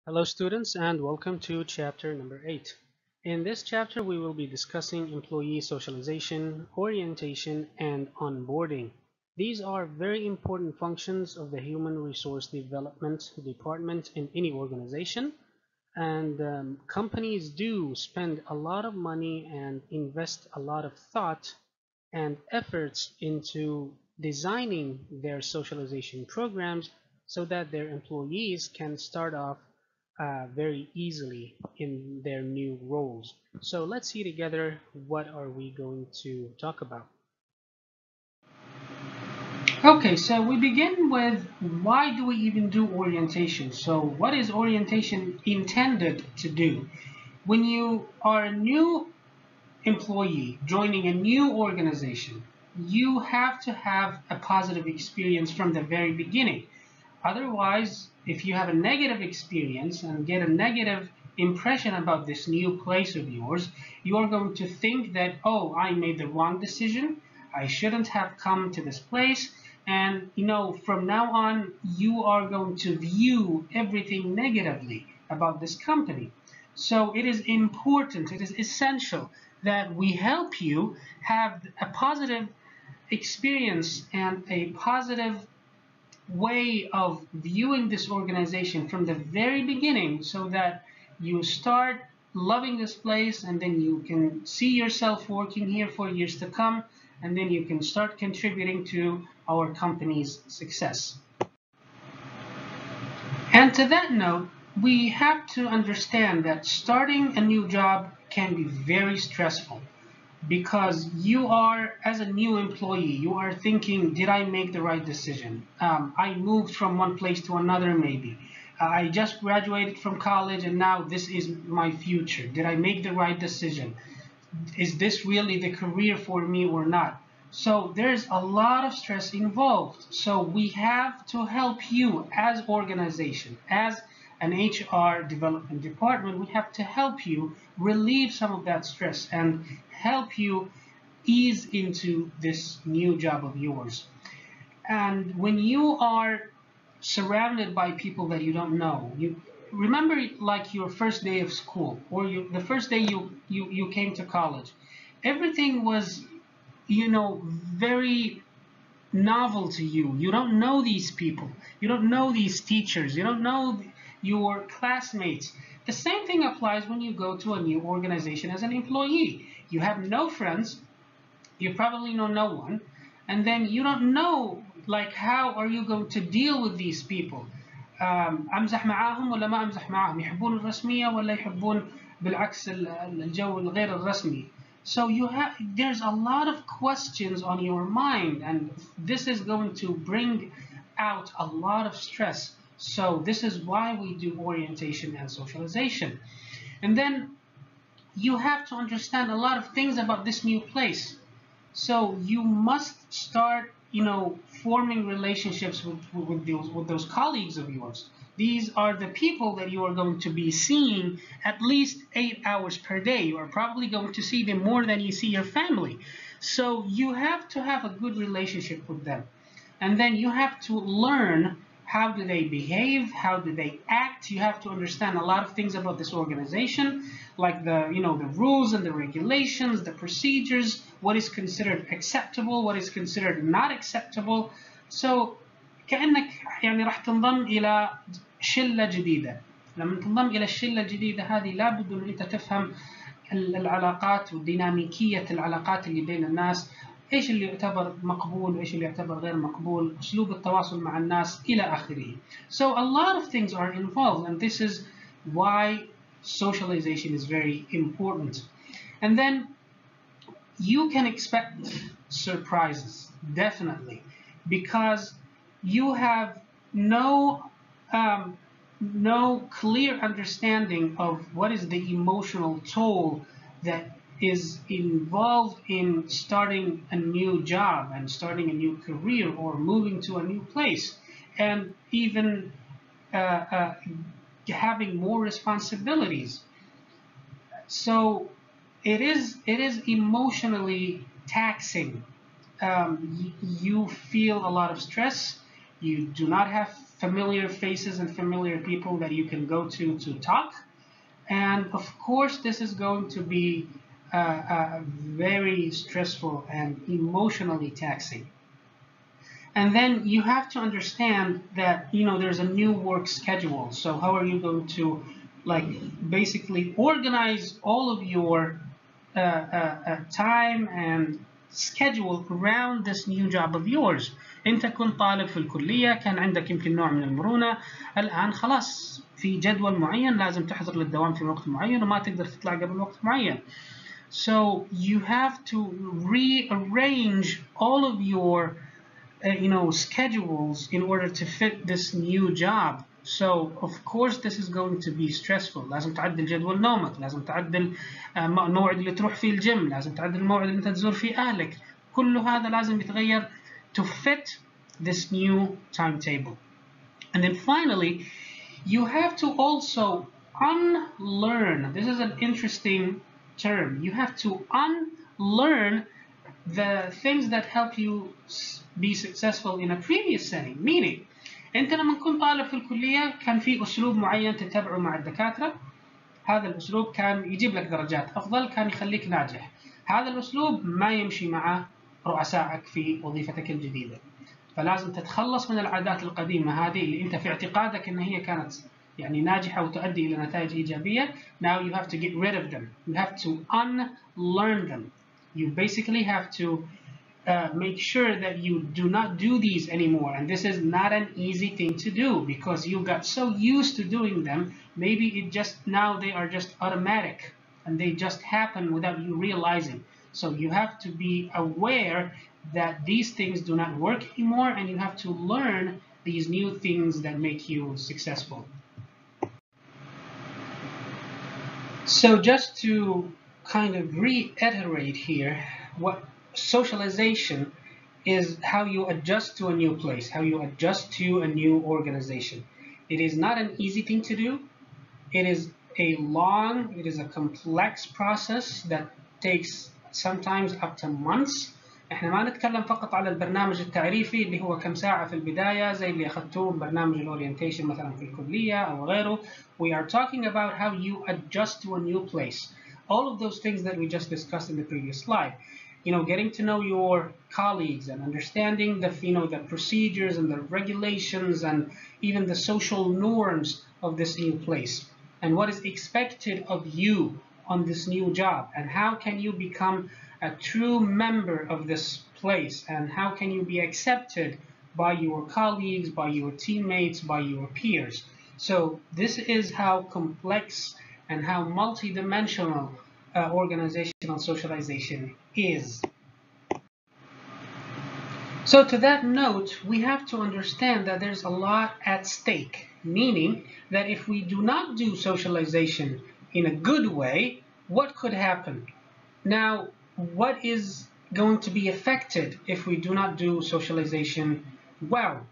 Hello students and welcome to chapter number 8. In this chapter we will be discussing employee socialization, orientation, and onboarding. These are very important functions of the human resource development department in any organization, and companies do spend a lot of money and invest a lot of thought and efforts into designing their socialization programs so that their employees can start off very easily in their new roles. So let's see together what are we going to talk about. Okay, so we begin with why do we even do orientation? So what is orientation intended to do? When you are a new employee joining a new organization, you have to have a positive experience from the very beginning. Otherwise, if you have a negative experience and get a negative impression about this new place of yours, you are going to think that, oh, I made the wrong decision. I shouldn't have come to this place. And, from now on, you are going to view everything negatively about this company. So it is important, it is essential that we help you have a positive experience and a positive way of viewing this organization from the very beginning so that you start loving this place and then you can see yourself working here for years to come, and then you can start contributing to our company's success. And to that note, we have to understand that starting a new job can be very stressful because you are, as a new employee, you are thinking, did I make the right decision? I moved from one place to another maybe. I just graduated from college and now this is my future. Did I make the right decision? Is this really the career for me or not? So there's a lot of stress involved. So we have to help you as organization, as an HR development department, we have to help you relieve some of that stress and help you ease into this new job of yours. And when you are surrounded by people that you don't know, you remember like your first day of school or the first day you came to college. Everything was, very novel to you. You don't know these people. You don't know these teachers. You don't know your classmates. The same thing applies when you go to a new organization as an employee. You have no friends. You probably know no one. And then you don't know, like, how are you going to deal with these people? أمزح معاهم ولا ما أمزح معاهم؟ يحبون الرسمية ولا يحبون بالعكس الجو الغير الرسمي؟ So there's a lot of questions on your mind, and this is going to bring out a lot of stress. So this is why we do orientation and socialization. And then you have to understand a lot of things about this new place. So you must start, forming relationships with those colleagues of yours. These are the people that you are going to be seeing at least 8 hours per day. You are probably going to see them more than you see your family. So you have to have a good relationship with them. And then you have to learn how do they behave, how do they act. You have to understand a lot of things about this organization, like the rules and the regulations, the procedures, what is considered acceptable, what is considered not acceptable. So كأنك راح تنضم إلى شلة جديدة. لما تنضم إلى الشلة الجديدة هذه لابد أن أنت تفهم العلاقات وديناميكية العلاقات اللي بين الناس، ايش اللي يعتبر مقبول وايش اللي يعتبر غير مقبول، اسلوب التواصل مع الناس الى اخره. So a lot of things are involved, and this is why socialization is very important. And then you can expect surprises, definitely, because you have no clear understanding of what is the emotional toll that is involved in starting a new job and starting a new career or moving to a new place, and even having more responsibilities. So it is emotionally taxing. You feel a lot of stress. You do not have familiar faces and familiar people that you can go to talk. And of course, this is going to be very stressful and emotionally taxing. And then you have to understand that, you know, there's a new work schedule. So how are you going to, like, basically organize all of your time and schedule around this new job of yours. انت كنت طالب في الكلية، كان عندك يمكن نوع من المرونة، الآن خلاص في جدول معين لازم تحضر للدوام في وقت معين وما تقدر تطلع قبل وقت معين. So you have to rearrange all of your schedules in order to fit this new job. So of course this is going to be stressful. لازم تعدل جدول نومك، لازم تعدل الموعد اللي تروح فيه الجيم، لازم تعدل الموعد اللي انت تزور فيه اهلك، كل هذا لازم يتغير to fit this new timetable. And then finally you have to also unlearn. This is an interesting term. You have to unlearn the things that help you be successful in a previous setting. Meaning انت لما كنت طالب في الكلية كان في اسلوب معين تتبعه مع الدكاترة، هذا الاسلوب كان يجيب لك درجات افضل، كان يخليك ناجح. هذا الاسلوب ما يمشي مع رؤسائك في وظيفتك الجديدة، فلازم تتخلص من العادات القديمة هذه اللي انت في اعتقادك ان هي كانت يعني ناجحة وتؤدي الى نتائج ايجابية. Now you have to get rid of them. You have to unlearn them. You basically have to make sure that you do not do these anymore. And this is not an easy thing to do because you got so used to doing them. Maybe it just now they are just automatic and they just happen without you realizing. So you have to be aware that these things do not work anymore, and you have to learn these new things that make you successful. So just to kind of reiterate here, what socialization is how you adjust to a new place, how you adjust to a new organization. It is not an easy thing to do. It is a complex process that takes sometimes up to months. احنا ما نتكلم فقط على البرنامج التعريفي اللي هو كم ساعة في البداية زي اللي أخذتوه برنامج الأورينتيشن مثلا في الكلية أو غيره. We are talking about how you adjust to a new place. All of those things that we just discussed in the previous slide. You know, getting to know your colleagues and understanding the procedures and the regulations and even the social norms of this new place, and what is expected of you on this new job, and how can you become a true member of this place, and how can you be accepted by your colleagues, by your teammates, by your peers. So this is how complex and how multidimensional organizational socialization is. So to that note, we have to understand that there's a lot at stake, meaning that if we do not do socialization in a good way, what could happen? Now, what is going to be affected if we do not do socialization well?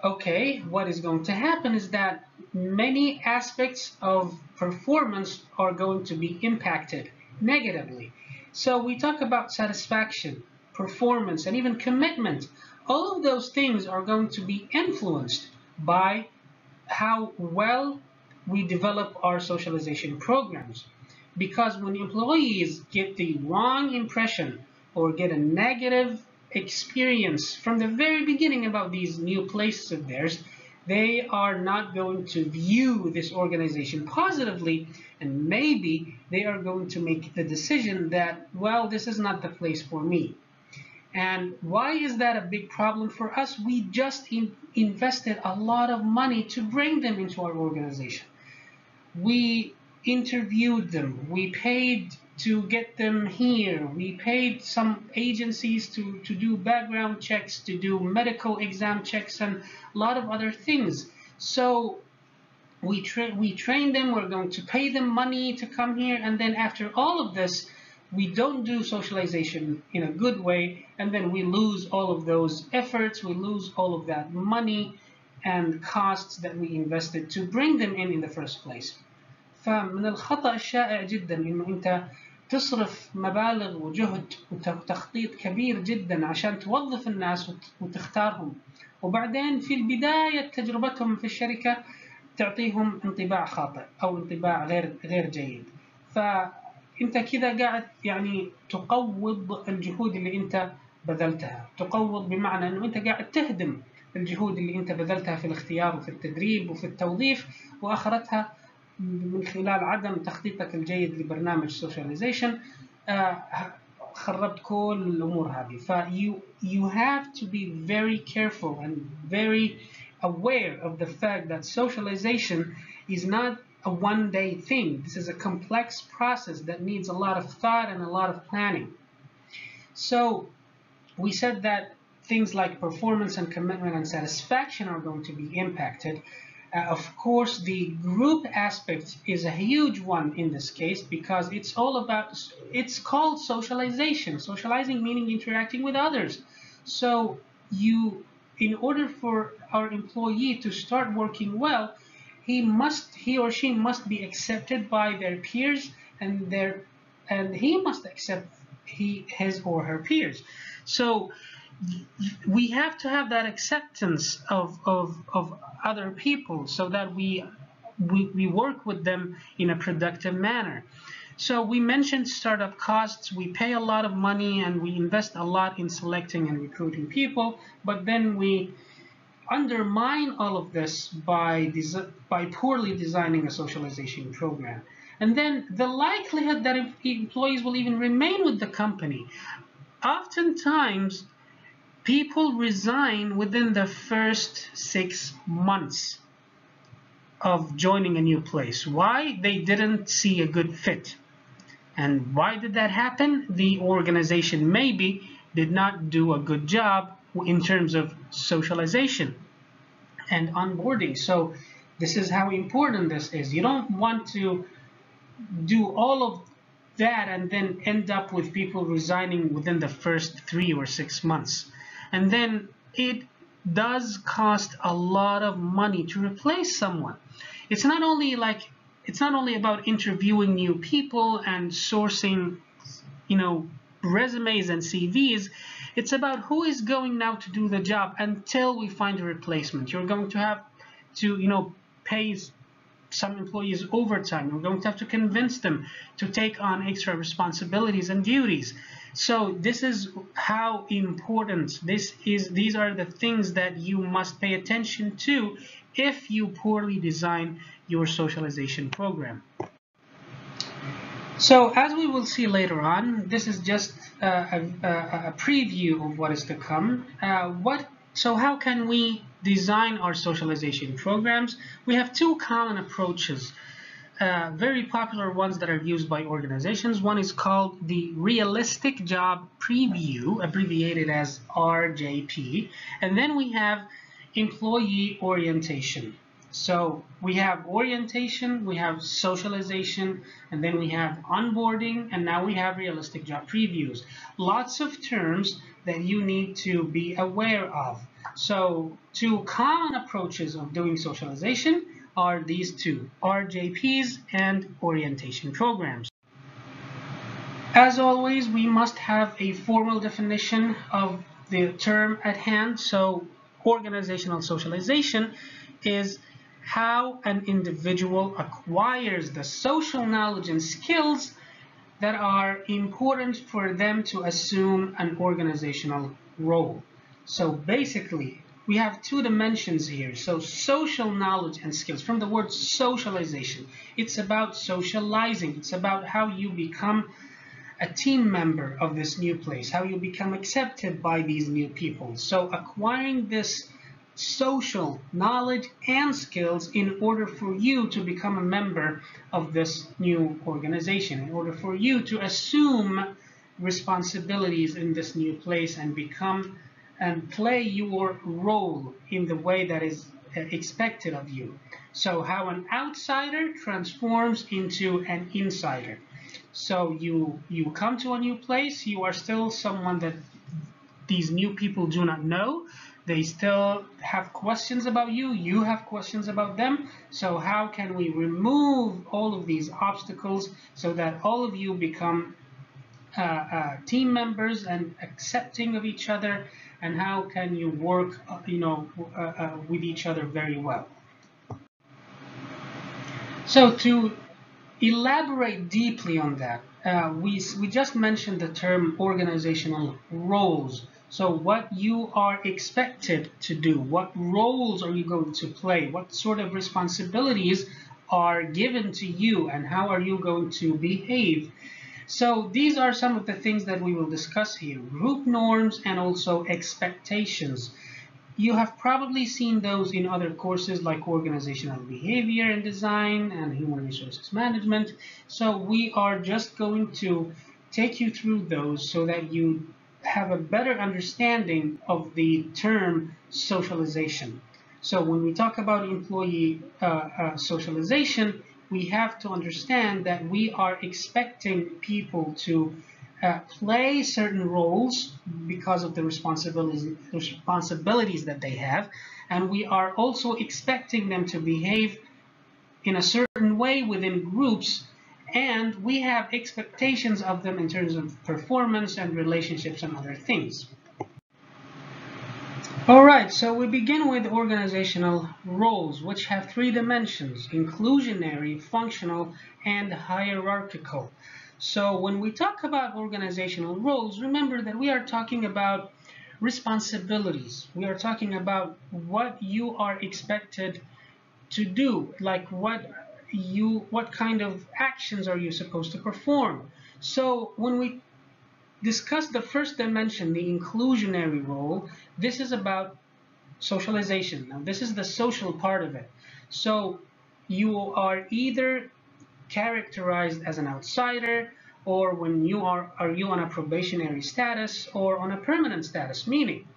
Okay, what is going to happen is that many aspects of performance are going to be impacted negatively. So we talk about satisfaction, performance, and even commitment. All of those things are going to be influenced by how well we develop our socialization programs. Because when employees get the wrong impression or get a negative experience from the very beginning about these new places of theirs, they are not going to view this organization positively, and maybe they are going to make the decision that, well, this is not the place for me. And why is that a big problem for us? We just invested a lot of money to bring them into our organization. We interviewed them, we paid to get them here, we paid some agencies to do background checks, to do medical exam checks, and a lot of other things. So we train them, we're going to pay them money to come here, and then after all of this, we don't do socialization in a good way, and then we lose all of those efforts, we lose all of that money and costs that we invested to bring them in the first place. فمن الخطأ الشائع جدا إنه أنت تصرف مبالغ وجهد وتخطيط كبير جدا عشان توظف الناس وتختارهم وبعدين في البداية تجربتهم في الشركة تعطيهم انطباع خاطئ أو انطباع غير جيد. فأنت كذا قاعد يعني تقوض الجهود اللي أنت بذلتها. تقوض بمعنى أنه أنت قاعد تهدم الجهود اللي أنت بذلتها في الاختيار وفي التدريب وفي التوظيف، وآخرتها من خلال عدم تخطيطك الجيد لبرنامج Socialization خربت كل الأمور هذه. you have to be very careful and very aware of the fact that socialization is not a one-day thing. This is a complex process that needs a lot of thought and a lot of planning. So we said that things like performance and commitment and satisfaction are going to be impacted. Of course, the group aspect is a huge one in this case, because it's called socialization. Socializing meaning interacting with others. So in order for our employee to start working well, he or she must be accepted by their peers, and he must accept his or her peers. So we have to have that acceptance of other people, so that we work with them in a productive manner. So we mentioned startup costs. We pay a lot of money and we invest a lot in selecting and recruiting people, but then we undermine all of this by poorly designing a socialization program. And then the likelihood that employees will even remain with the company. Oftentimes, people resign within the first 6 months of joining a new place. Why? They didn't see a good fit. And why did that happen? The organization maybe did not do a good job in terms of socialization and onboarding. So this is how important this is. You don't want to do all of that and then end up with people resigning within the first 3 or 6 months. And then it does cost a lot of money to replace someone. It's not only about interviewing new people and sourcing, resumes and CVs. It's about who is going now to do the job until we find a replacement. You're going to have to, pay some employees overtime. You're going to have to convince them to take on extra responsibilities and duties. So this is how important these are the things that you must pay attention to if you poorly design your socialization program. So as we will see later on, this is just a preview of what is to come. So how can we design our socialization programs? We have two common approaches, very popular ones that are used by organizations. One is called the Realistic Job Preview, abbreviated as RJP, and then we have Employee Orientation. So we have orientation, we have socialization, and then we have onboarding, and now we have realistic job previews. Lots of terms that you need to be aware of. So two common approaches of doing socialization are these two, RJPs and orientation programs. As always, we must have a formal definition of the term at hand. So organizational socialization is how an individual acquires the social knowledge and skills that are important for them to assume an organizational role. So basically, we have two dimensions here. So social knowledge and skills, from the word socialization. It's about socializing. It's about how you become a team member of this new place, how you become accepted by these new people. So acquiring this social knowledge and skills in order for you to become a member of this new organization, in order for you to assume responsibilities in this new place and become and play your role in the way that is expected of you. So how an outsider transforms into an insider. So you come to a new place, you are still someone that these new people do not know. They still have questions about you. You have questions about them. So how can we remove all of these obstacles so that all of you become team members and accepting of each other and how can you work, with each other very well. So to elaborate deeply on that, we just mentioned the term organizational roles. So what you are expected to do, what roles are you going to play, what sort of responsibilities are given to you, and how are you going to behave. So these are some of the things that we will discuss here: group norms and also expectations. You have probably seen those in other courses like organizational behavior and design and human resources management. So we are just going to take you through those so that you have a better understanding of the term socialization. So when we talk about employee socialization, we have to understand that we are expecting people to play certain roles because of the responsibilities that they have, and we are also expecting them to behave in a certain way within groups, and we have expectations of them in terms of performance and relationships and other things. All right, so we begin with organizational roles, which have three dimensions: inclusionary, functional, and hierarchical. So when we talk about organizational roles, remember that we are talking about responsibilities. We are talking about what you are expected to do, like what kind of actions are you supposed to perform. So when we discuss the first dimension, the inclusionary role, this is about socialization. Now, this is the social part of it. So you are either characterized as an outsider, or when you are you on a probationary status or on a permanent status, meaning,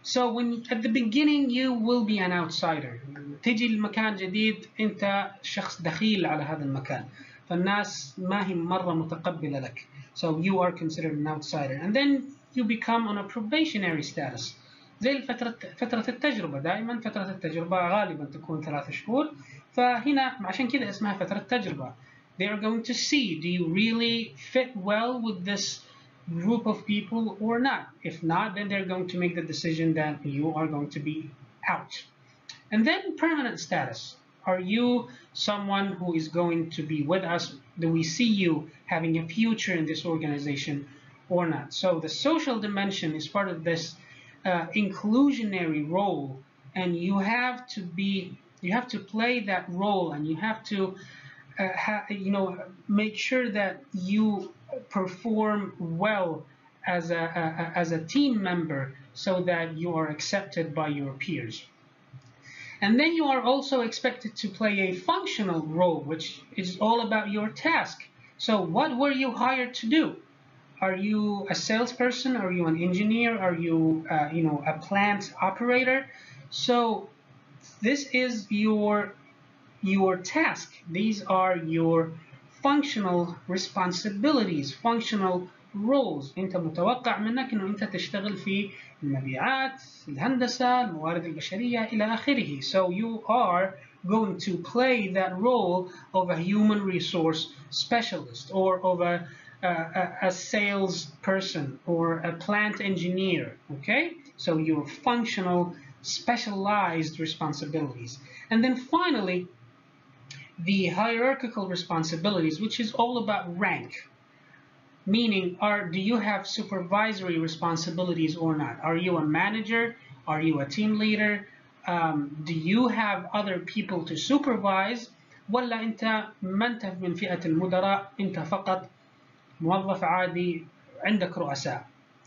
so when at the beginning you will be an outsider. تجي المكان جديد انت شخص دخيل على هذا المكان، فالناس ما هي مرة متقبلة لك. So you are considered an outsider, and then you become on a probationary status. زي فترة التجربة. دائما فترة التجربة غالبا تكون 3 شهور، فهنا عشان كده اسمها فترة تجربة. They are going to see, do you really fit well with this group of people or not? If not, then they're going to make the decision that you are going to be out. And then permanent status. Are you someone who is going to be with us? Do we see you having a future in this organization or not? So the social dimension is part of this inclusionary role, and you have to play that role, and you have to make sure that you perform well as a team member so that you are accepted by your peers. And then you are also expected to play a functional role, which is all about your task. So what were you hired to do? Are you a salesperson? Are you an engineer? Are you a plant operator? So this is your task. These are your functional responsibilities, functional roles. انت متوقع منك انه انت تشتغل في المبيعات، الهندسة، الموارد البشرية إلى آخره. So you are going to play that role of a human resource specialist, or of a sales person, or a plant engineer. Okay, so your functional specialized responsibilities. And then finally, the hierarchical responsibilities, which is all about rank. Meaning, do you have supervisory responsibilities or not? Are you a manager? Are you a team leader? Do you have other people to supervise? ولا أنت ما أنت من فئة المدراء، أنت فقط موظف عادي عندك رؤساء.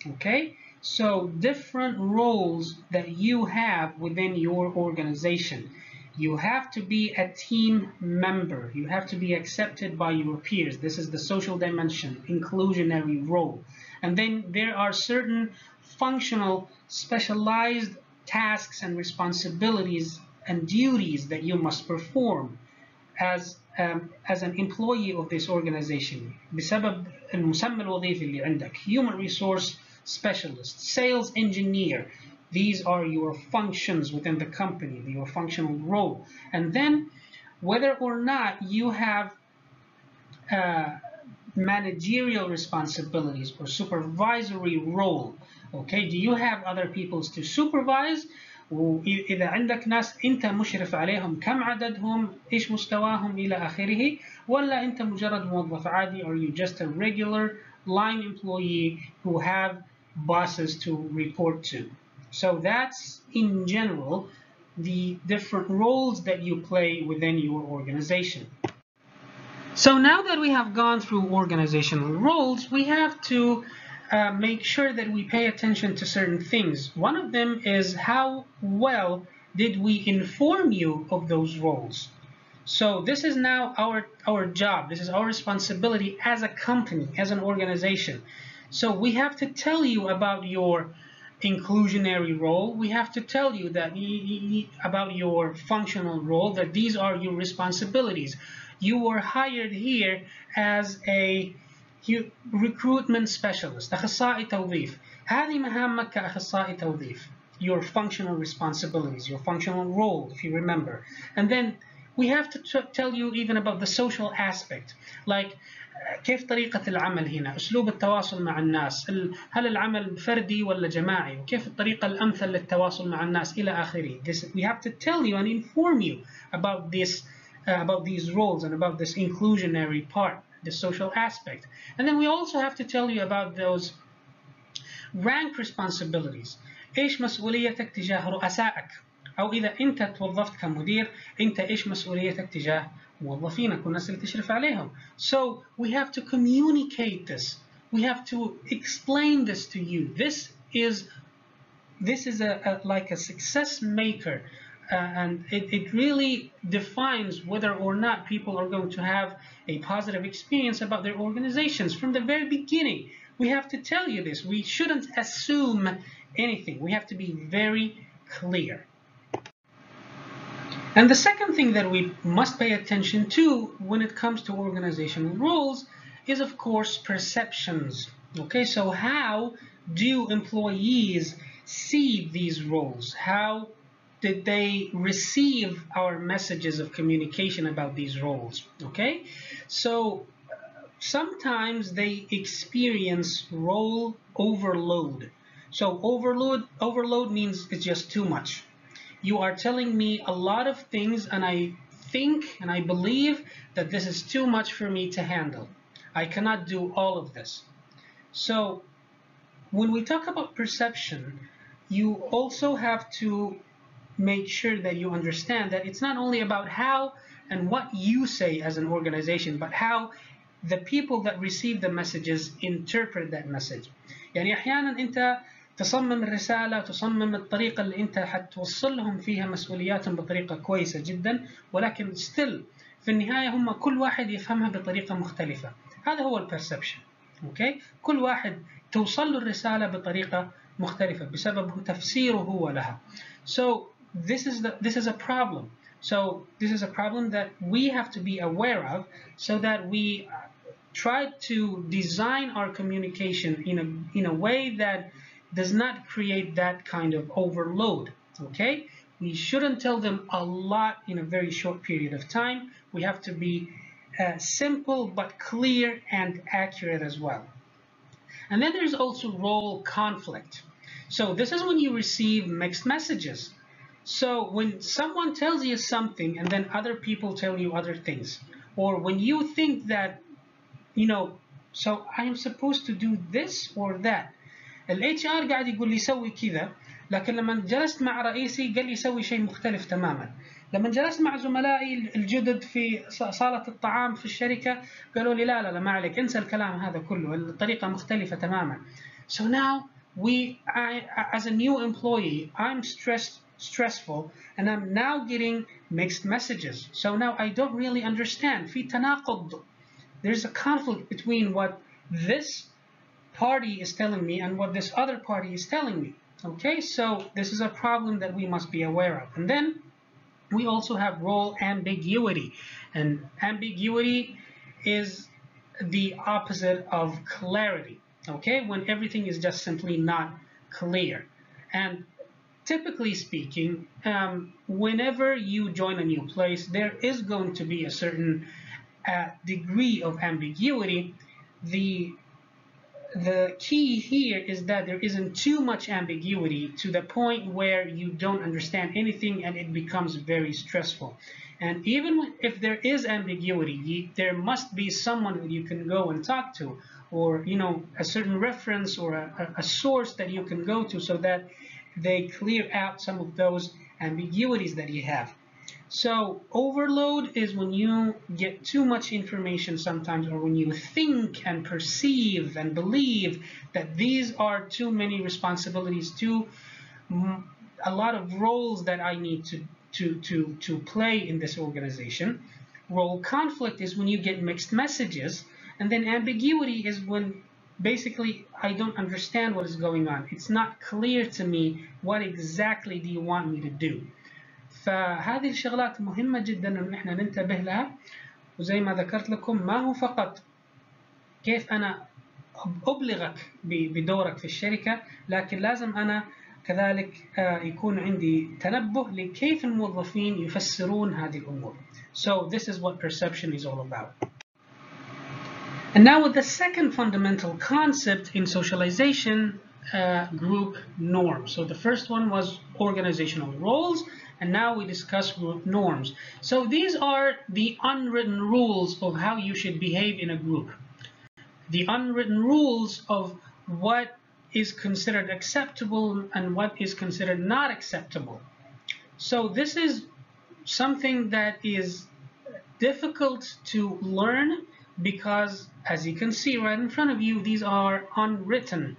Okay? So different roles that you have within your organization. You have to be a team member. You have to be accepted by your peers. This is the social dimension, inclusionary role. And then there are certain functional, specialized tasks and responsibilities and duties that you must perform as an employee of this organization. بسبب المسمى الوظيفي اللي عندك. Human resource specialist, sales engineer. These are your functions within the company, your functional role. And then whether or not you have managerial responsibilities or supervisory role, Okay, do you have other people to supervise؟ وإذا عندك ناس أنت مشرف عليهم كم عددهم، إيش مستواهم إلى آخره، ولا أنت مجرد موظف عادي or you just a regular line employee who have bosses to report to. So that's in general the different roles that you play within your organization. So now that we have gone through organizational roles, we have to make sure that we pay attention to certain things. One of them is how well did we inform you of those roles? So this is now our job. This is our responsibility as a company, as an organization. So we have to tell you about your inclusionary role. We have to tell you that about your functional role, that these are your responsibilities. You were hired here as a recruitment specialist, أخصائي توظيف. هذه مهامك كأخصائي توظيف. Your functional responsibilities, your functional role, if you remember. And then we have to tell you even about the social aspect, like كيف طريقة العمل هنا، أسلوب التواصل مع الناس، هل العمل فردي ولا جماعي، وكيف الطريقة الأمثل للتواصل مع الناس إلى آخره. We have to tell you and inform you about this, about these roles and about this inclusionary part, the social aspect. And then we also have to tell you about those rank responsibilities. إيش مسؤوليتك تجاه رؤسائك، أو إذا أنت توظفت كمدير أنت إيش مسؤوليتك تجاه موظفينك والناس اللي تشرف عليهم. So we have to communicate this. We have to explain this to you. This is like a success maker, and it really defines whether or not people are going to have a positive experience about their organizations from the very beginning. We have to tell you this. We shouldn't assume anything. We have to be very clear. And the second thing that we must pay attention to when it comes to organizational roles is, of course, perceptions. Okay, so how do employees see these roles? How did they receive our messages of communication about these roles? Okay, so sometimes they experience role overload. So overload means it's just too much. You are telling me a lot of things, and I think and I believe that this is too much for me to handle. I cannot do all of this. So when we talk about perception, you also have to make sure that you understand that it's not only about how and what you say as an organization, but how the people that receive the messages interpret that message. يعني أحيانا أنت تصمم الرسالة، تصمم الطريقة اللي أنت حتوصل لهم فيها مسؤولياتهم بطريقة كويسة جدا، ولكن still في النهاية هم كل واحد يفهمها بطريقة مختلفة. هذا هو البرسبشن. Okay? كل واحد توصل له الرسالة بطريقة مختلفة بسبب تفسيره هو لها. So this is a problem. So this is a problem that we have to be aware of, so that we try to design our communication in a way that does not create that kind of overload. Okay, we shouldn't tell them a lot in a very short period of time. We have to be simple but clear and accurate as well. And then there's also role conflict. So this is when you receive mixed messages. So when someone tells you something and then other people tell you other things, or when you think that, so I am supposed to do this or that. HR قاعد يقول لي سوي كذا، لكن لما جلست مع رئيسي قال لي سوي شيء مختلف تماما. لما جلست مع زملائي الجدد في صالة الطعام في الشركة قالوا لي لا ما عليك، انسى الكلام هذا كله، الطريقة مختلفة تماما. So now as a new employee, I'm stressful, and I'm now getting mixed messages. So now I don't really understand. في تناقض. There's a conflict between what this party is telling me and what this other party is telling me. Okay, so this is a problem that we must be aware of. And then we also have role ambiguity, and ambiguity is the opposite of clarity. Okay, when everything is just simply not clear. And typically speaking, whenever you join a new place, there is going to be a certain degree of ambiguity. the key here is that there isn't too much ambiguity to the point where you don't understand anything and it becomes very stressful. And even if there is ambiguity, there must be someone that you can go and talk to, or a certain reference or a source that you can go to so that they clear out some of those ambiguities that you have. So overload is when you get too much information sometimes, or when you think and perceive and believe that these are too many responsibilities, a lot of roles that I need to play in this organization. Role conflict is when you get mixed messages, and then ambiguity is when basically I don't understand what is going on. It's not clear to me what exactly do you want me to do. فهذه الشغلات مهمة جدا إن إحنا ننتبه لها، وزي ما ذكرت لكم ما هو فقط كيف أنا أبلغك بدورك في الشركة، لكن لازم أنا كذلك يكون عندي تنبه لكيف الموظفين يفسرون هذه الأمور. So this is what perception is all about. And now with the second fundamental concept in socialization, group norms. So the first one was organizational roles, and now we discuss group norms. So these are the unwritten rules of how you should behave in a group. The unwritten rules of what is considered acceptable and what is considered not acceptable. So this is something that is difficult to learn because, as you can see right in front of you, these are unwritten.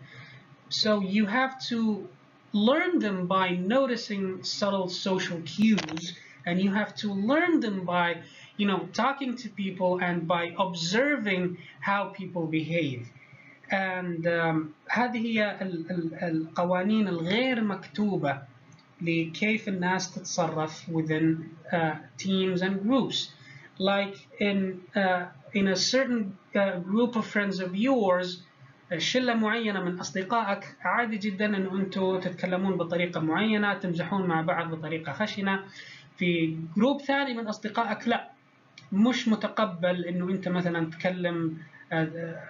So you have to learn them by noticing subtle social cues, and you have to learn them by talking to people and by observing how people behave. And هذه هي القوانين الغير مكتوبة لكيف الناس تتصرف within teams and groups. Like in a certain group of friends of yours, شلة معينة من أصدقائك، عادي جدا أن أنتم تتكلمون بطريقة معينة، تمزحون مع بعض بطريقة خشنة. في جروب ثاني من أصدقائك لا، مش متقبل أنه أنت مثلا تكلم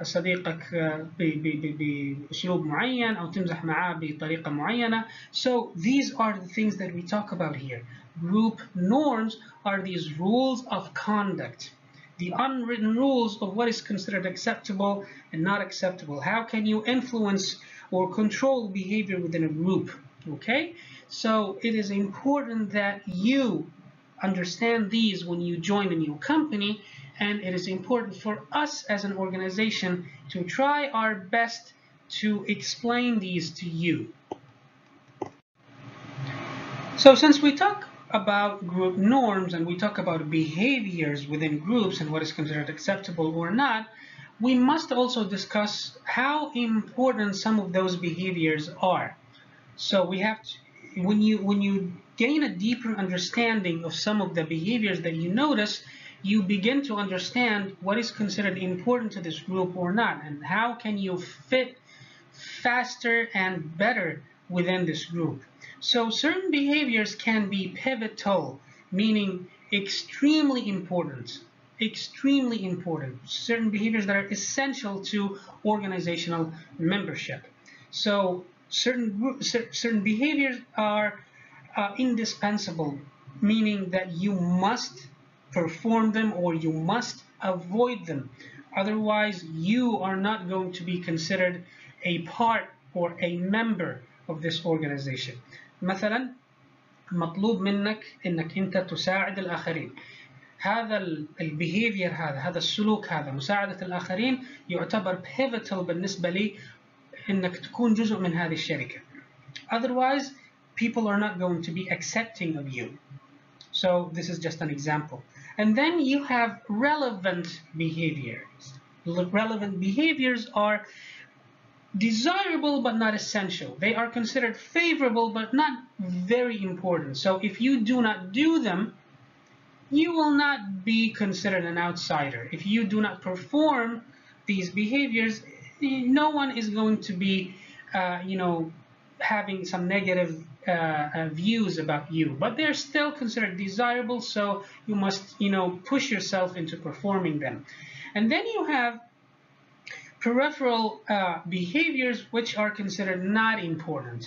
صديقك بأسلوب معين أو تمزح معاه بطريقة معينة. So these are the things that we talk about here. Group norms are these rules of conduct, the unwritten rules of what is considered acceptable and not acceptable. How can you influence or control behavior within a group? Okay, so it is important that you understand these when you join a new company, and it is important for us as an organization to try our best to explain these to you. So since we talk about group norms and we talk about behaviors within groups and what is considered acceptable or not, we must also discuss how important some of those behaviors are. So we have to, when you gain a deeper understanding of some of the behaviors that you notice, you begin to understand what is considered important to this group or not, and how can you fit faster and better within this group. So certain behaviors can be pivotal, meaning extremely important. Extremely important. Certain behaviors that are essential to organizational membership. So certain behaviors are indispensable, meaning that you must perform them or you must avoid them. Otherwise, you are not going to be considered a part or a member of this organization. مثلا مطلوب منك انك انت تساعد الاخرين. هذا البيهيفير هذا السلوك هذا مساعدة الاخرين يعتبر pivotal بالنسبة لي انك تكون جزء من هذه الشركة. Otherwise, people are not going to be accepting of you. So this is just an example. And then you have relevant behaviors. Relevant behaviors are desirable but not essential. They are considered favorable but not very important. So if you do not do them, you will not be considered an outsider. If you do not perform these behaviors, no one is going to be, having some negative views about you. But they're still considered desirable, so you must, push yourself into performing them. And then you have peripheral behaviors which are considered not important.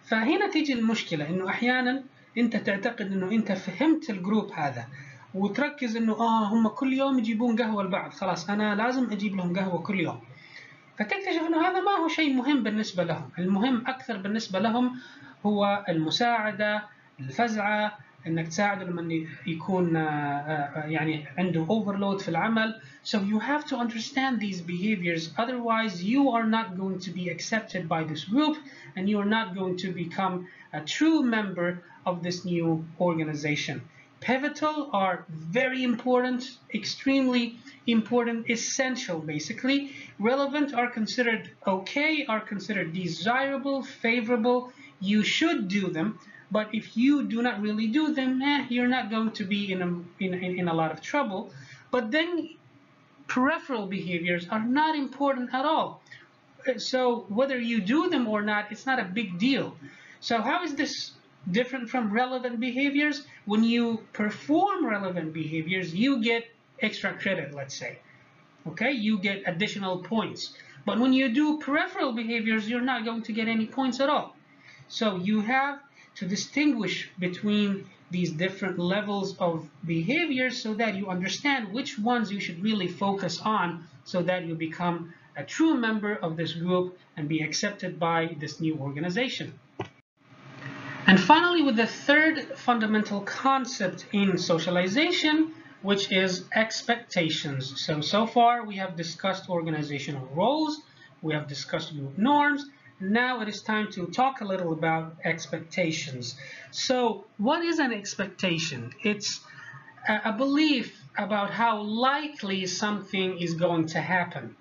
فهنا تيجي المشكلة إنه أحيانا أنت تعتقد إنه أنت فهمت الجروب هذا وتركز إنه هم كل يوم يجيبون قهوة لبعض، خلاص أنا لازم أجيب لهم قهوة كل يوم. فتكتشف إنه هذا ما هو شيء مهم بالنسبة لهم، المهم أكثر بالنسبة لهم هو المساعدة، الفزعة، انك تساعده لما يكون يعني عنده overload في العمل. So you have to understand these behaviors, otherwise you are not going to be accepted by this group and you are not going to become a true member of this new organization. Pivotal are very important, extremely important, essential basically. Relevant are considered okay, are considered desirable, favorable, you should do them. But if you do not really do them, you're not going to be in a lot of trouble. But then peripheral behaviors are not important at all. So whether you do them or not, it's not a big deal. So how is this different from relevant behaviors? When you perform relevant behaviors, you get extra credit, let's say. Okay, you get additional points. But when you do peripheral behaviors, you're not going to get any points at all. So you have to distinguish between these different levels of behaviors so that you understand which ones you should really focus on so that you become a true member of this group and be accepted by this new organization. And finally, with the third fundamental concept in socialization, which is expectations. So far we have discussed organizational roles, we have discussed group norms. Now it is time to talk a little about expectations. So what is an expectation? It's a belief about how likely something is going to happen.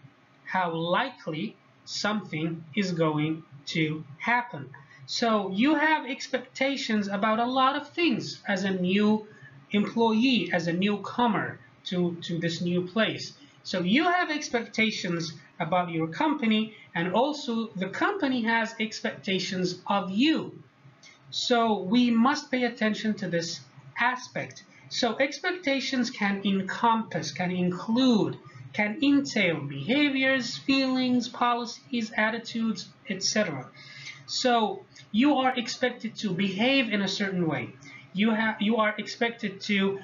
How likely something is going to happen. So you have expectations about a lot of things as a new employee, as a newcomer to this new place. So you have expectations about your company, and also the company has expectations of you. So we must pay attention to this aspect. So expectations can encompass, can include, can entail behaviors, feelings, policies, attitudes, etc. So you are expected to behave in a certain way. You are expected to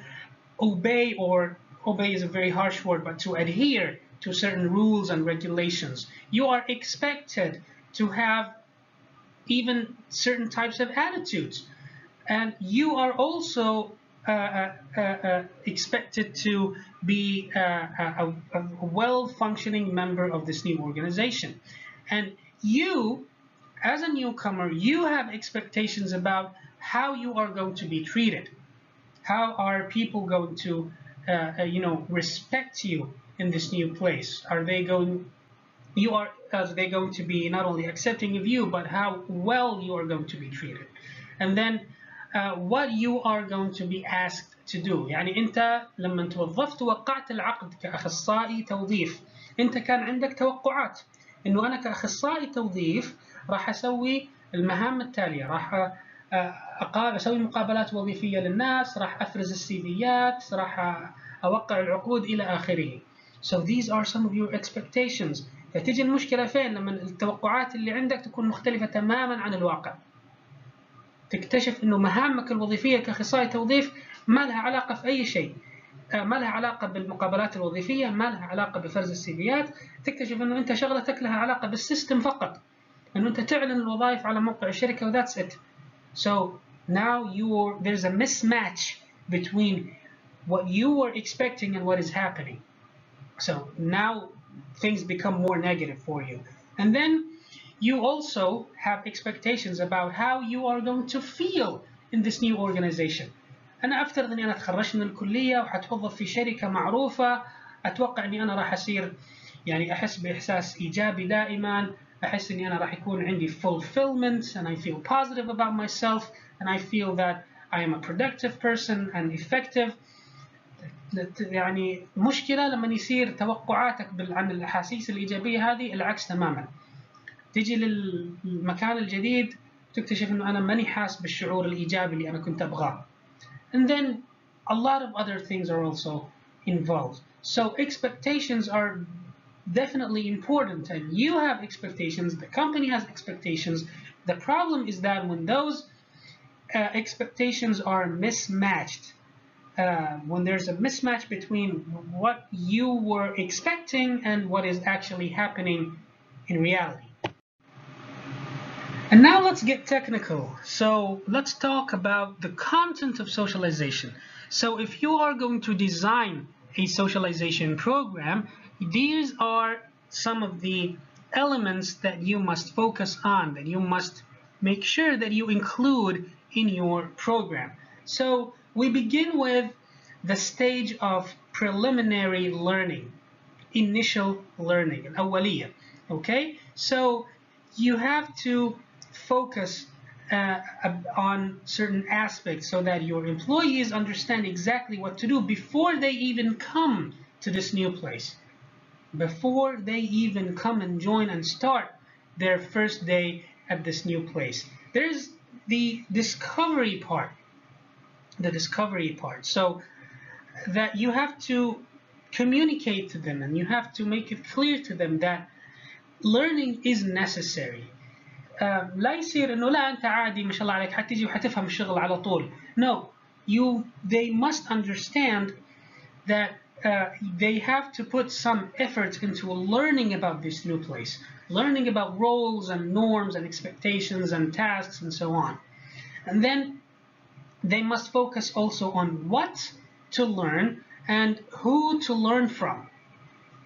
obey, or obey is a very harsh word, but to adhere to certain rules and regulations. You are expected to have even certain types of attitudes, and you are also expected to be a well-functioning member of this new organization. And you, as a newcomer, you have expectations about how you are going to be treated. How are people going to respect you in this new place? Are they going to be not only accepting of you, but how well you are going to be treated? And then what you are going to be asked to do. يعني أنت لما توظفت وقعت العقد كأخصائي توظيف، أنت كان عندك توقعات إنه أنا كأخصائي توظيف راح أسوي المهام التالية، راح أسوي مقابلات وظيفية للناس، راح أفرز السيفيات، راح أوقع العقود إلى آخره. So these are some of your expectations. فتيجي المشكلة فين؟ لما التوقعات اللي عندك تكون مختلفة تماما عن الواقع. تكتشف إنه مهامك الوظيفية كأخصائي توظيف ما لها علاقة في أي شيء. ما لها علاقة بالمقابلات الوظيفية، ما لها علاقة بفرز السيفيات. تكتشف إنه أنت شغلتك لها علاقة بالسيستم فقط. إنه أنت تعلن الوظائف على موقع الشركة و that's it. So now there's a mismatch between what you were expecting and what is happening. So now things become more negative for you. And then you also have expectations about how you are going to feel in this new organization. أنا أفترض أني أنا تخرجت من الكلية وحتوظف في شركة معروفة، أتوقع أني أنا راح أصير يعني أحس بإحساس إيجابي دائما، أحس أني أنا راح يكون عندي fulfillment and I feel positive about myself and I feel that I am a productive person and effective. يعني مشكلة لما يصير توقعاتك عن الأحاسيس الإيجابية هذه العكس تماما. تيجي للمكان الجديد تكتشف أنه أنا ماني حاس بالشعور الإيجابي اللي أنا كنت أبغاه. And then a lot of other things are also involved. So expectations are definitely important, and you have expectations, the company has expectations. The problem is that when those expectations are mismatched, when there's a mismatch between what you were expecting and what is actually happening in reality. And now let's get technical. So let's talk about the content of socialization. So if you are going to design a socialization program, these are some of the elements that you must focus on, that you must make sure that you include in your program. So we begin with the stage of preliminary learning, initial learning, الأولية. Okay, so you have to focus on certain aspects so that your employees understand exactly what to do before they even come to this new place, before they even come and join and start their first day at this new place. There's the discovery part, so that you have to communicate to them and you have to make it clear to them that learning is necessary. لا يصير انه لا انت عادي ما شاء الله عليك حتيجي وحتفهم الشغل على طول. No, they must understand that they have to put some effort into learning about this new place, learning about roles and norms and expectations and tasks and so on. And then they must focus also on what to learn and who to learn from.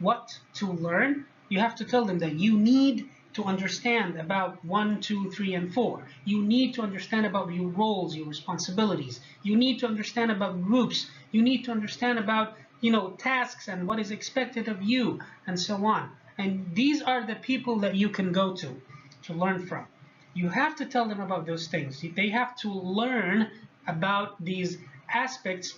What to learn, you have to tell them that you need to understand about 1, 2, 3, and 4. You need to understand about your roles, your responsibilities. You need to understand about groups. You need to understand about, tasks and what is expected of you, and so on. And these are the people that you can go to learn from. You have to tell them about those things. They have to learn about these aspects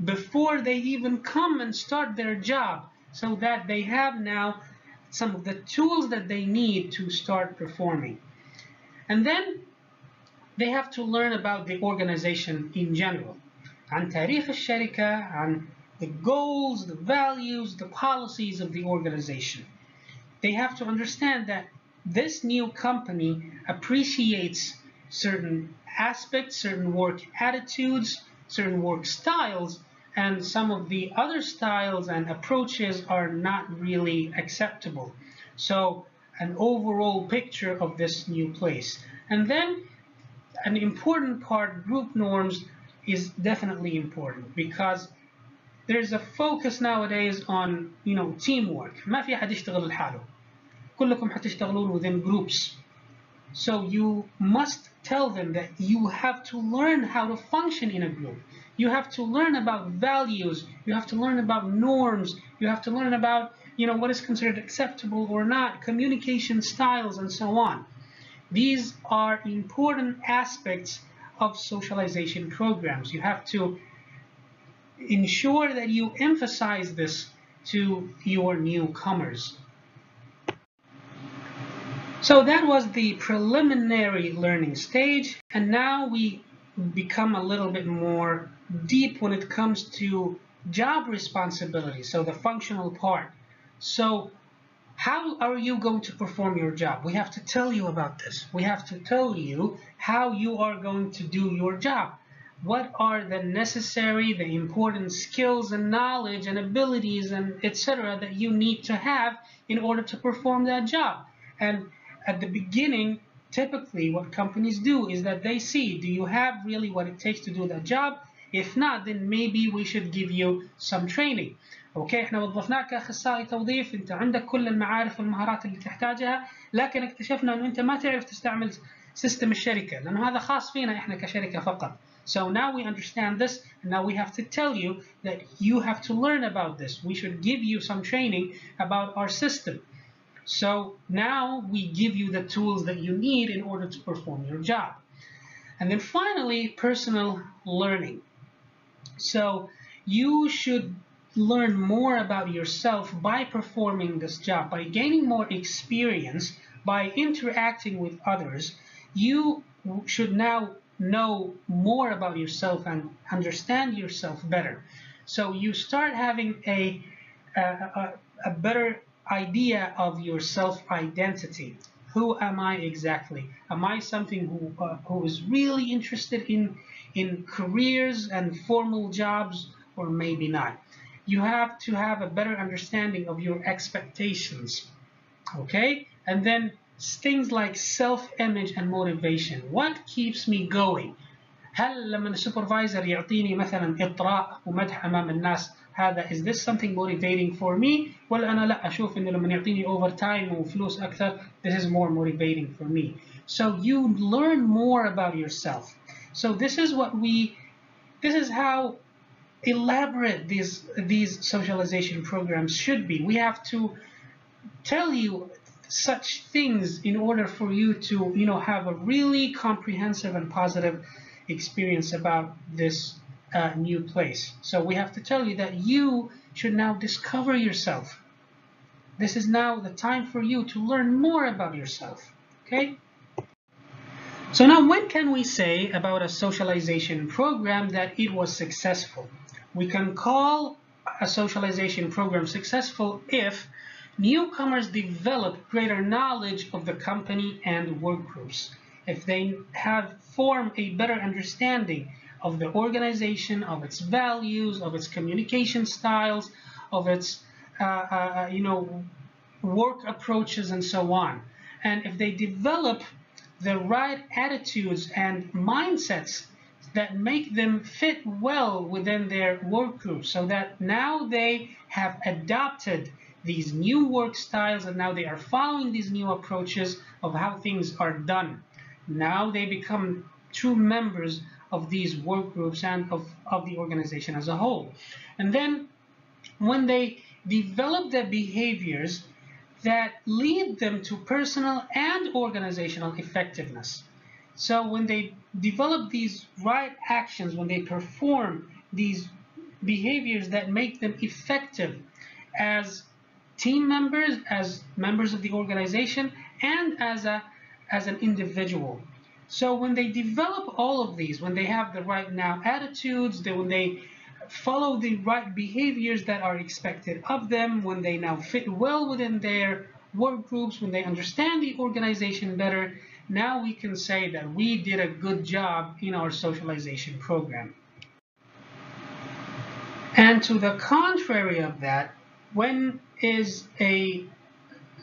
before they even come and start their job, so that they have now some of the tools that they need to start performing. And then they have to learn about the organization in general. عن تاريخ الشركة, عن the goals, the values, the policies of the organization. They have to understand that this new company appreciates certain aspects, certain work attitudes, certain work styles, and some of the other styles and approaches are not really acceptable. So an overall picture of this new place. And then an important part, group norms, is definitely important because there's a focus nowadays on teamwork. ما في أحد يشتغل لحاله. كلكم حتشتغلون within groups. So you must tell them that you have to learn how to function in a group. You have to learn about values. You have to learn about norms. You have to learn about, what is considered acceptable or not, communication styles, and so on. These are important aspects of socialization programs. You have to ensure that you emphasize this to your newcomers. So that was the preliminary learning stage, and now we become a little bit more deep when it comes to job responsibilities, so the functional part. So how are you going to perform your job? We have to tell you about this. We have to tell you how you are going to do your job. What are the necessary, the important skills and knowledge and abilities and etc. that you need to have in order to perform that job? And at the beginning, typically what companies do is that they see, do you have really what it takes to do that job? If not, then maybe we should give you some training. اوكي احنا وظفناك كاخصائي توظيف، انت عندك كل المعارف والمهارات اللي تحتاجها، لكن اكتشفنا انه انت ما تعرف تستعمل سيستم الشركه لانه هذا خاص فينا احنا كشركه فقط. So now we understand this, and now we have to tell you that you have to learn about this. We should give you some training about our system. So now we give you the tools that you need in order to perform your job. And then finally, personal learning. So you should learn more about yourself by performing this job, by gaining more experience, by interacting with others. You should now know more about yourself and understand yourself better. So you start having a better idea of your self-identity. Who am I exactly? Am I something who is really interested in careers and formal jobs, or maybe not? You have to have a better understanding of your expectations, okay? And then things like self-image and motivation. What keeps me going? هل لما السوبرفايزر يعطيني مثلا إطراء ومدح أمام الناس هذا is this something motivating for me؟ ولا أنا لا أشوف إنه لما يعطيني overtime وفلوس أكثر this is more motivating for me. So you learn more about yourself. So this is how elaborate these socialization programs should be. We have to tell you such things in order for you to have a really comprehensive and positive experience about this new place. So we have to tell you that you should now discover yourself. This is now the time for you to learn more about yourself. Okay? So now when can we say about a socialization program that it was successful? We can call a socialization program successful if newcomers develop greater knowledge of the company and work groups, if they have formed a better understanding of the organization, of its values, of its communication styles, of its work approaches, and so on. And if they develop the right attitudes and mindsets that make them fit well within their work group, so that now they have adopted these new work styles and now they are following these new approaches of how things are done. Now they become true members of these work groups and of the organization as a whole. And then when they develop the behaviors that lead them to personal and organizational effectiveness. So when they develop these right actions, when they perform these behaviors that make them effective as team members, as members of the organization, and as an individual. So when they develop all of these, when they have the right now attitudes, when they follow the right behaviors that are expected of them, when they now fit well within their work groups, when they understand the organization better, now we can say that we did a good job in our socialization program. And to the contrary of that, when is a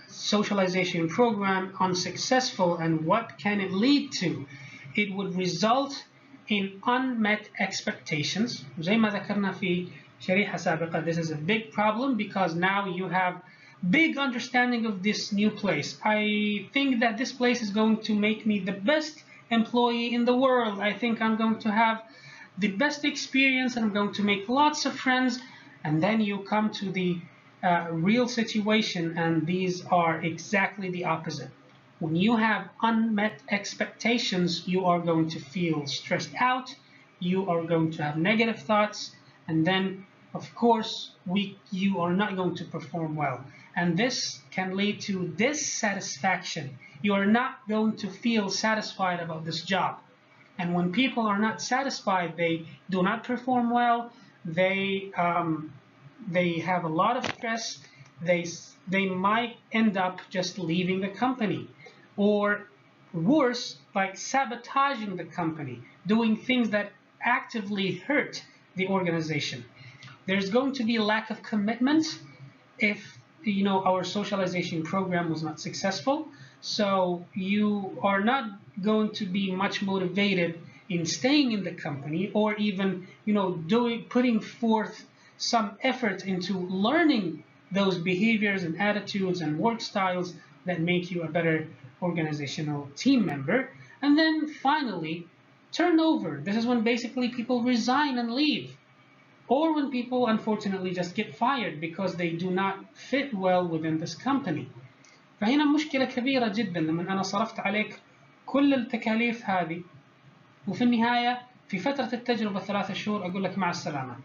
socialization program unsuccessful and what can it lead to? It would result in unmet expectations. زي ما ذكرنا في شريحة سابقة, this is a big problem because now you have big understanding of this new place. I think that this place is going to make me the best employee in the world. I think I'm going to have the best experience and I'm going to make lots of friends. And then you come to the real situation and these are exactly the opposite. When you have unmet expectations, you are going to feel stressed out, you are going to have negative thoughts, and then of course you are not going to perform well. And this can lead to dissatisfaction. You are not going to feel satisfied about this job. And when people are not satisfied, they do not perform well, they have a lot of stress, they might end up just leaving the company. Or worse, like sabotaging the company, doing things that actively hurt the organization. There's going to be a lack of commitment if our socialization program was not successful. So you are not going to be much motivated in staying in the company or even putting forth some effort into learning those behaviors and attitudes and work styles that make you a better organizational team member. And then finally, turnover. This is when basically people resign and leave, or when people unfortunately just get fired because they do not fit well within this company. فهنا مشكلة كبيرة جدا لما أنا صرفت عليك كل التكاليف هذه وفي النهاية في فترة التجربة 3 شهور أقول لك مع السلامة.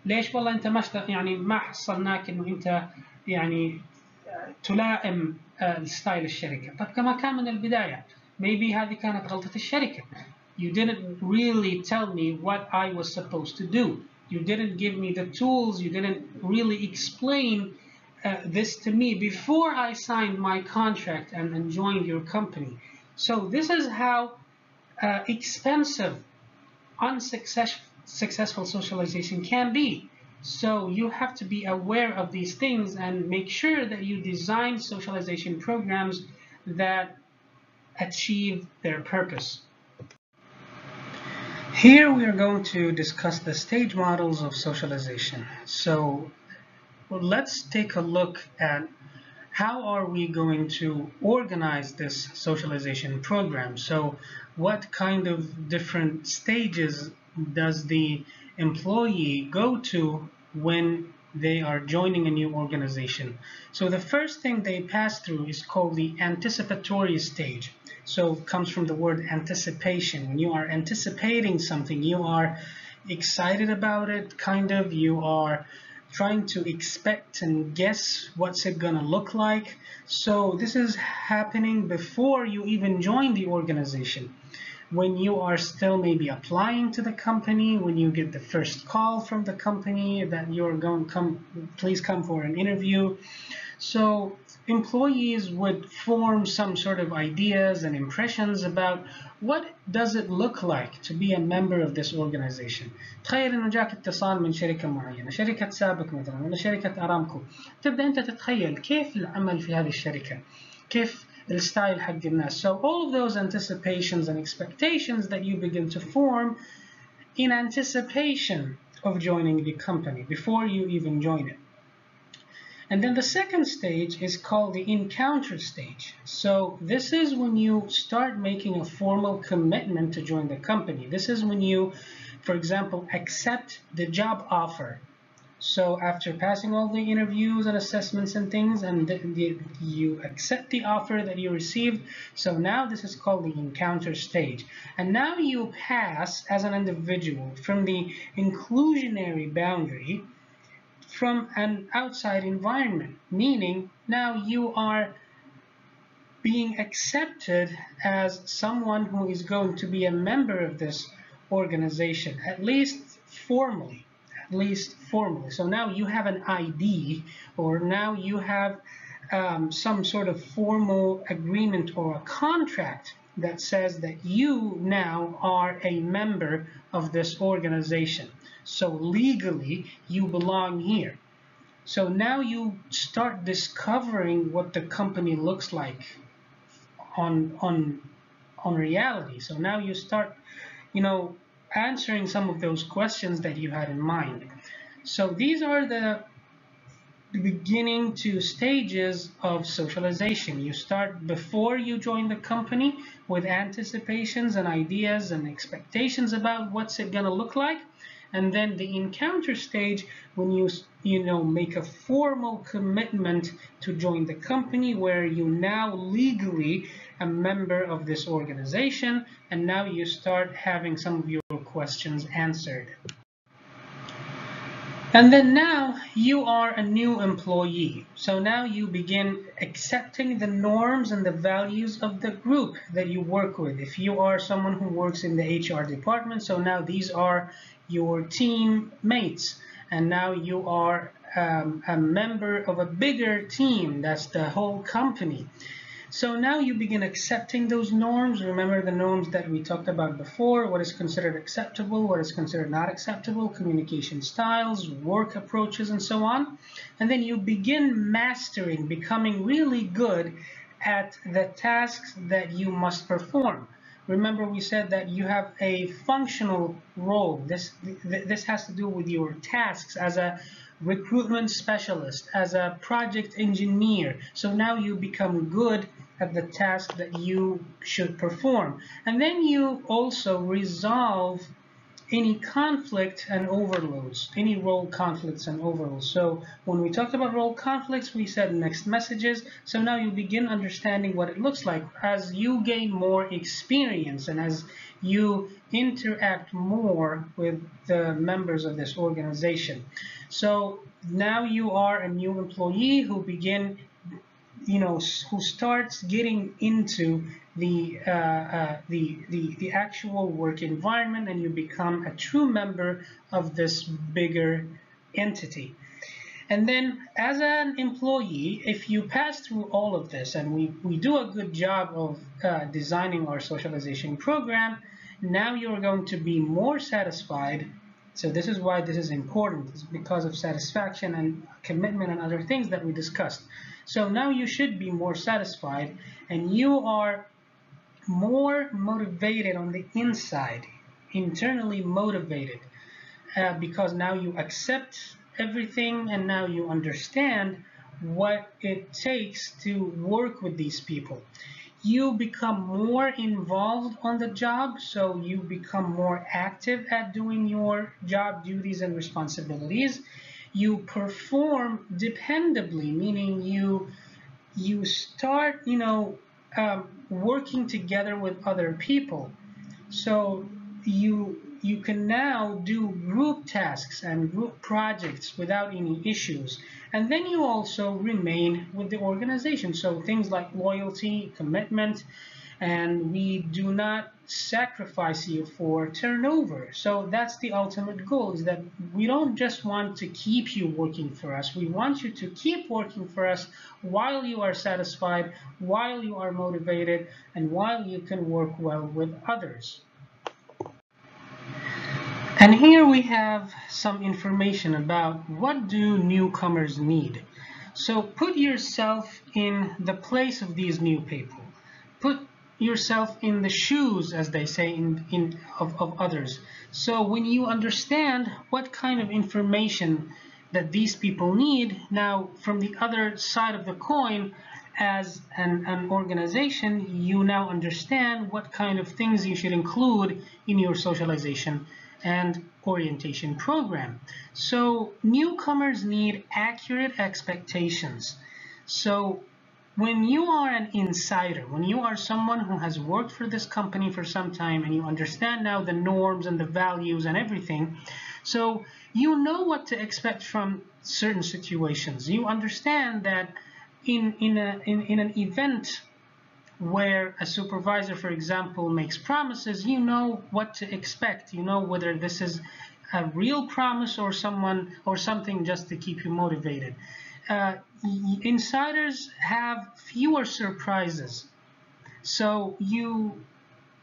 ليش؟ والله أنت ما حصلناك إنه أنت تلائم ستايل الشركة. طب كما كان من البداية. Maybe هذه كانت غلطة الشركة. You didn't really tell me what I was supposed to do. You didn't give me the tools. You didn't really explain this to me before I signed my contract and joined your company. So this is how expensive unsuccessful socialization can be. So you have to be aware of these things and make sure that you design socialization programs that achieve their purpose. Here we are going to discuss the stage models of socialization. So let's take a look at how are we going to organize this socialization program. So what kind of different stages does the employee go to when they are joining a new organization? So the first thing they pass through is called the anticipatory stage. So it comes from the word anticipation. When you are anticipating something, you are excited about it, kind of, you are trying to expect and guess what's it gonna look like. So this is happening before you even join the organization. When you are still maybe applying to the company, when you get the first call from the company that you're going to please come for an interview. So employees would form some sort of ideas and impressions about what does it look like to be a member of this organization. تخيل انه جاك اتصال من شركة معينة، شركة سابق مثلا ولا شركة ارامكو، تبدأ انت تتخيل كيف العمل في هذه الشركة، كيف الستايل حق الناس. So all of those anticipations and expectations that you begin to form in anticipation of joining the company before you even join it. And then the second stage is called the encounter stage. So this is when you start making a formal commitment to join the company. This is when you, for example, accept the job offer. So after passing all the interviews and assessments and things, and you accept the offer that you received, so now this is called the encounter stage. And now you pass as an individual from the inclusionary boundary from an outside environment, meaning now you are being accepted as someone who is going to be a member of this organization, at least formally. So now you have an ID, or now you have some sort of formal agreement or a contract that says that you now are a member of this organization. So legally, you belong here. So now you start discovering what the company looks like on reality. So now you start, answering some of those questions that you had in mind. So these are the beginning two stages of socialization. You start before you join the company with anticipations and ideas and expectations about what's it gonna look like. And then the encounter stage, when you make a formal commitment to join the company, where you now legally a member of this organization, and now you start having some of your questions answered. And then now you are a new employee. So now you begin accepting the norms and the values of the group that you work with. If you are someone who works in the HR department, so now these are your teammates. And now you are a member of a bigger team. That's the whole company. So now you begin accepting those norms. Remember the norms that we talked about before, what is considered acceptable, what is considered not acceptable, communication styles, work approaches, and so on. And then you begin mastering, becoming really good at the tasks that you must perform. Remember we said that you have a functional role. This has to do with your tasks as a recruitment specialist, as a project engineer. So now you become good at the task that you should perform. And then you also resolve any conflict and overloads, any role conflicts and overloads. So when we talked about role conflicts, we said mixed messages. So now you begin understanding what it looks like as you gain more experience and as you interact more with the members of this organization. So now you are a new employee who who starts getting into the actual work environment, and you become a true member of this bigger entity. And then as an employee, if you pass through all of this, and we do a good job of designing our socialization program, now you're going to be more satisfied. So this is why this is important. It's because of satisfaction and commitment and other things that we discussed. So now you should be more satisfied, and you are more motivated on the inside, internally motivated, because now you accept everything, and now you understand what it takes to work with these people. You become more involved on the job, so you become more active at doing your job duties and responsibilities. You perform dependably, meaning you start, working together with other people. So you can now do group tasks and group projects without any issues. And then you also remain with the organization. So things like loyalty, commitment, and we do not sacrifice you for turnover. So that's the ultimate goal, is that we don't just want to keep you working for us. We want you to keep working for us while you are satisfied, while you are motivated, and while you can work well with others. And here we have some information about what do newcomers need. So put yourself in the place of these new people. Put yourself in the shoes, as they say, of others. So when you understand what kind of information that these people need, now from the other side of the coin, as an organization, you now understand what kind of things you should include in your socialization and orientation program. So newcomers need accurate expectations. So when you are an insider, when you are someone who has worked for this company for some time, and you understand now the norms and the values and everything, so you know what to expect from certain situations. You understand that in an event where a supervisor, for example, makes promises, you know what to expect. You know whether this is a real promise or something just to keep you motivated. Insiders have fewer surprises, so you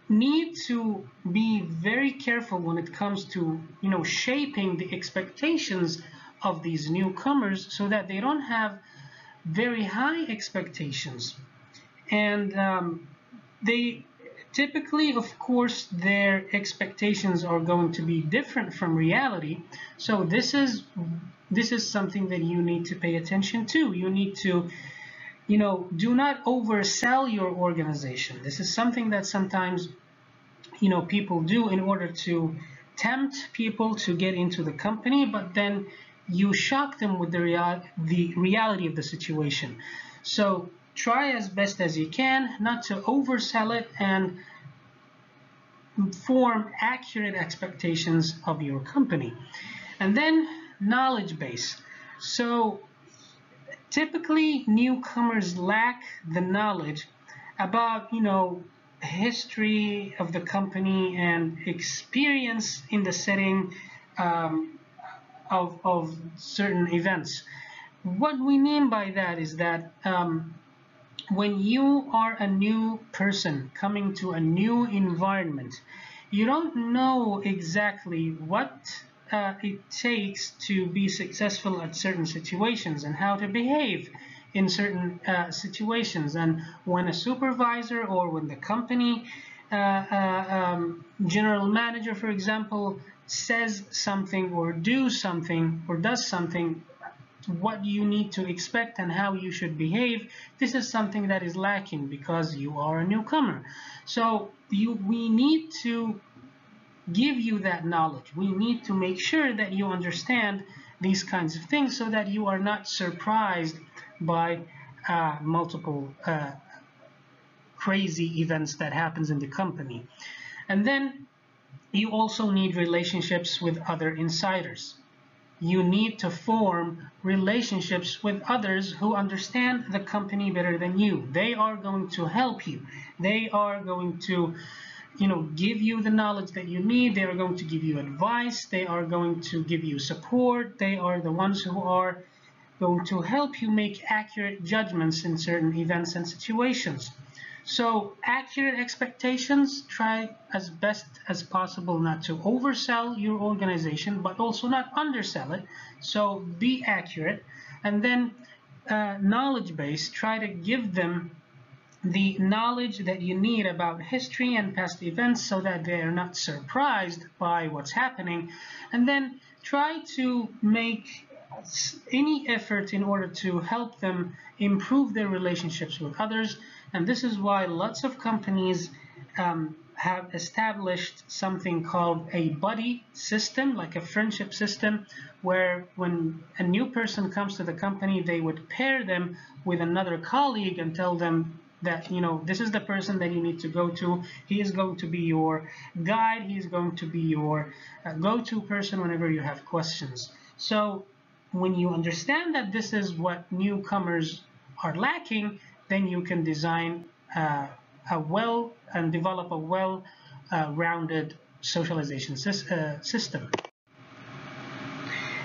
need to be very careful when it comes to shaping the expectations of these newcomers, so that they don't have very high expectations. And they typically, of course, their expectations are going to be different from reality. So this is something that you need to pay attention to. You need to, do not oversell your organization. This is something that sometimes, people do in order to tempt people to get into the company, but then you shock them with the reality of the situation. So try as best as you can not to oversell it, and form accurate expectations of your company. And then knowledge base. So typically newcomers lack the knowledge about history of the company and experience in the setting of certain events. What we mean by that is that when you are a new person coming to a new environment, you don't know exactly what it takes to be successful at certain situations and how to behave in certain situations. And when a supervisor, or when the company general manager, for example, says something or does something, what you need to expect and how you should behave, this is something that is lacking because you are a newcomer. So we need to give you that knowledge. We need to make sure that you understand these kinds of things, so that you are not surprised by multiple crazy events that happens in the company. And then you also need relationships with other insiders. You need to form relationships with others who understand the company better than you. They are going to help you. They are going to, give you the knowledge that you need. They are going to give you advice. They are going to give you support. They are the ones who are going to help you make accurate judgments in certain events and situations. So accurate expectations, try as best as possible not to oversell your organization, but also not undersell it. So be accurate. And then knowledge base, try to give them the knowledge that you need about history and past events so that they are not surprised by what's happening. And then try to make any effort in order to help them improve their relationships with others. And this is why lots of companies have established something called a buddy system, like a friendship system, where when a new person comes to the company, they would pair them with another colleague and tell them that, you know, this is the person that you need to go to. He is going to be your guide. He is going to be your go-to person whenever you have questions. So when you understand that this is what newcomers are lacking, then you can design and develop a well-rounded socialization system.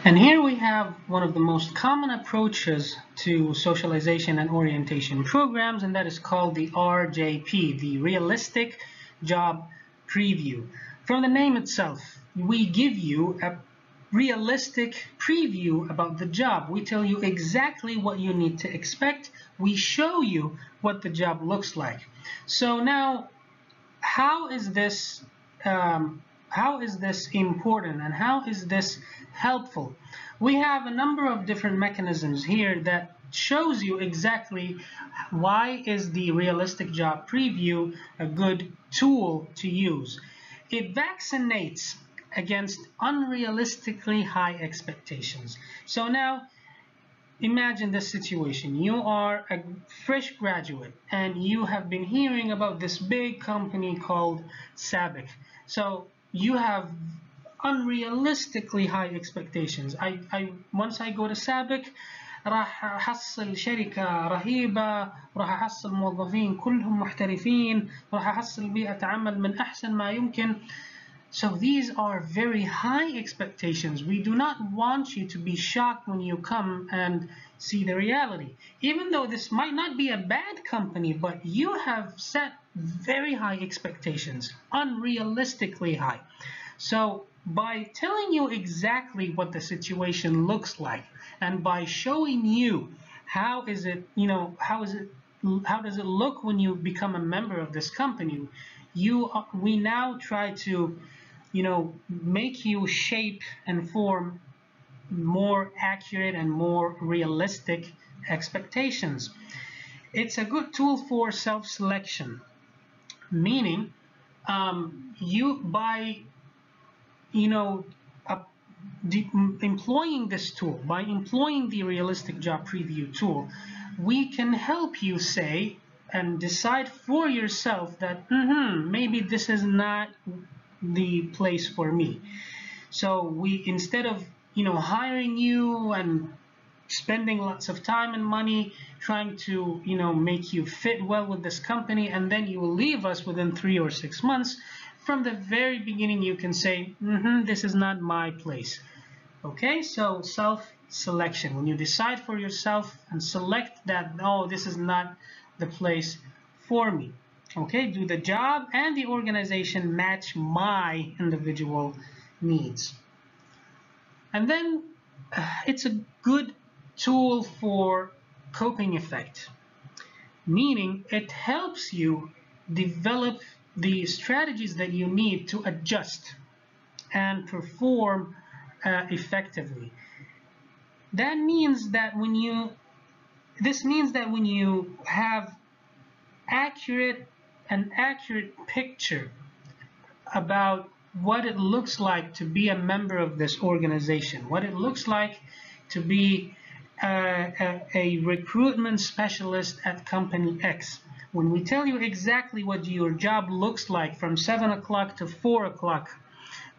And here we have one of the most common approaches to socialization and orientation programs, and that is called the RJP, the Realistic Job Preview. From the name itself, we give you a realistic preview about the job. We tell you exactly what you need to expect. We show you what the job looks like. So now, how is this important and how is this helpful? We have a number of different mechanisms here that shows you exactly why is the realistic job preview a good tool to use. It vaccinates against unrealistically high expectations. So now imagine this situation. You are a fresh graduate and you have been hearing about this big company called SABIC. So you have unrealistically high expectations. Once I go to SABIC راح أحصل شركة رهيبة، راح أحصل موظفين كلهم محترفين، راح أحصل بيئة عمل من أحسن ما يمكن. So these are very high expectations. We do not want you to be shocked when you come and see the reality. Even though this might not be a bad company, but you have set very high expectations, unrealistically high. So by telling you exactly what the situation looks like and by showing you how does it look when you become a member of this company, we now try to make you shape and form more accurate and more realistic expectations. It's a good tool for self-selection, meaning employing this tool, by employing the realistic job preview tool, we can help you say and decide for yourself that maybe this is not the place for me. So we, instead of hiring you and spending lots of time and money trying to make you fit well with this company, and then you will leave us within 3 or 6 months, from the very beginning you can say this is not my place. Okay, so self-selection, when you decide for yourself and select that, no, this is not the place for me. Okay, do the job and the organization match my individual needs? And then it's a good tool for coping effect, meaning it helps you develop the strategies that you need to adjust and perform effectively. This means that when you have an accurate picture about what it looks like to be a member of this organization, what it looks like to be a recruitment specialist at company X. When we tell you exactly what your job looks like from 7 o'clock to 4 o'clock,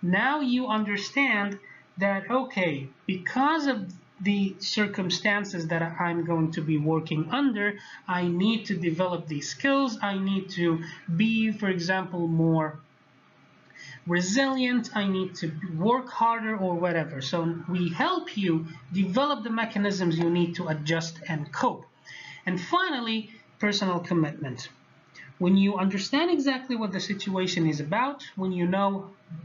now you understand that, okay, because of the circumstances that I'm going to be working under, I need to develop these skills. I need to be, for example, more resilient, I need to work harder, or whatever. So we help you develop the mechanisms you need to adjust and cope. And finally, personal commitment. When you understand exactly what the situation is about, when you know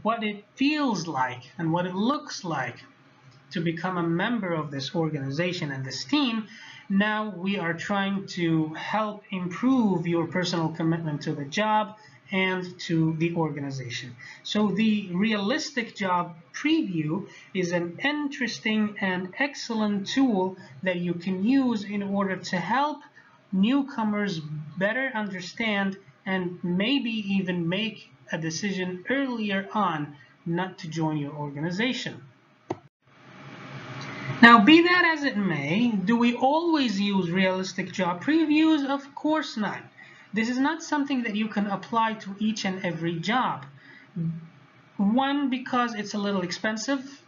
what it feels like and what it looks like to become a member of this organization and this team, now we are trying to help improve your personal commitment to the job and to the organization. So the realistic job preview is an interesting and excellent tool that you can use in order to help newcomers better understand and maybe even make a decision earlier on not to join your organization. Now, be that as it may, do we always use realistic job previews? Of course not. This is not something that you can apply to each and every job. One, because it's a little expensive.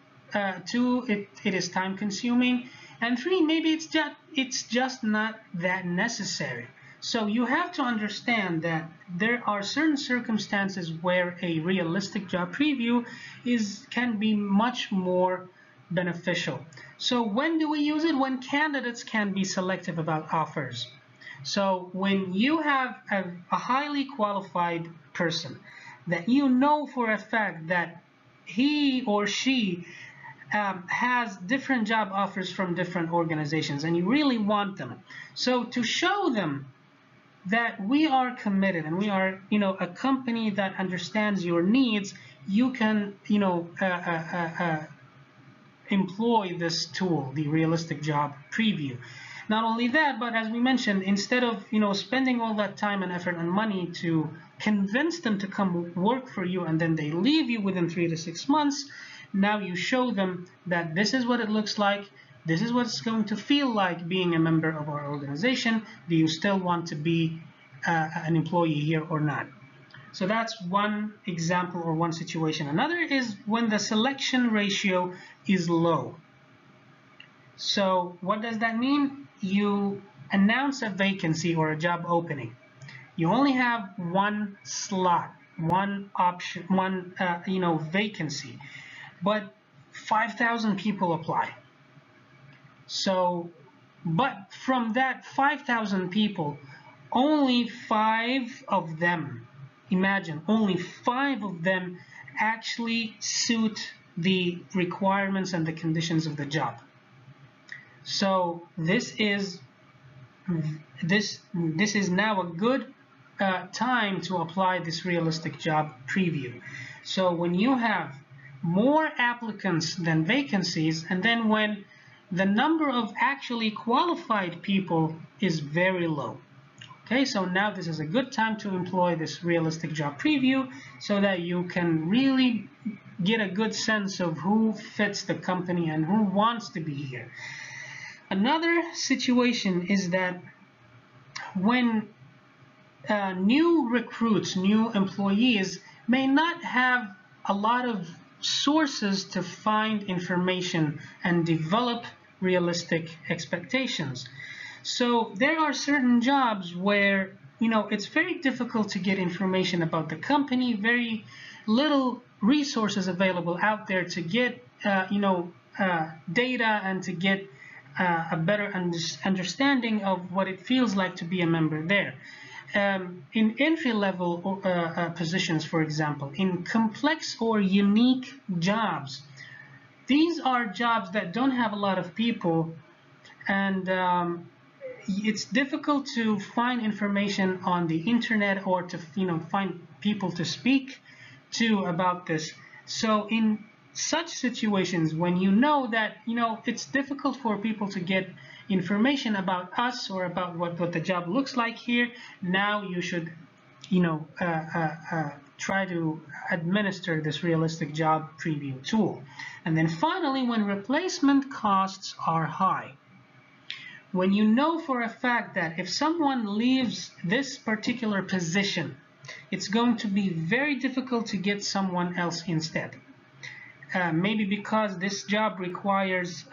Two, it is time consuming. And three, maybe it's just not that necessary. So you have to understand that there are certain circumstances where a realistic job preview can be much more beneficial. So when do we use it? When candidates can be selective about offers. So when you have a highly qualified person that you know for a fact that he or she has different job offers from different organizations and you really want them. So to show them that we are committed and we are, a company that understands your needs, you can, employ this tool, the realistic job preview. Not only that, but as we mentioned, instead of spending all that time and effort and money to convince them to come work for you and then they leave you within 3 to 6 months, now you show them that this is what it looks like, this is what it's going to feel like being a member of our organization. Do you still want to be an employee here or not? So that's one example or one situation. Another is when the selection ratio is low. So what does that mean? You announce a vacancy or a job opening. You only have one slot, one option, one vacancy, but 5,000 people apply. So, but from that 5,000 people, only 5 of them, imagine, only 5 of them actually suit the requirements and the conditions of the job. So this is now a good time to apply this realistic job preview. So when you have more applicants than vacancies, and then when the number of actually qualified people is very low. Okay, so now this is a good time to employ this realistic job preview so that you can really get a good sense of who fits the company and who wants to be here. Another situation is that when new recruits, new employees may not have a lot of sources to find information and develop realistic expectations. So there are certain jobs where it's very difficult to get information about the company, very little resources available out there to get data and to get a better understanding of what it feels like to be a member there. In entry-level positions, for example, in complex or unique jobs, these are jobs that don't have a lot of people, and it's difficult to find information on the internet or to find people to speak to about this. So in such situations, when you know that it's difficult for people to get information about us or about what the job looks like here, now you should try to administer this realistic job preview tool. And then finally, when replacement costs are high, when you know for a fact that if someone leaves this particular position, it's going to be very difficult to get someone else instead. Maybe because this job requires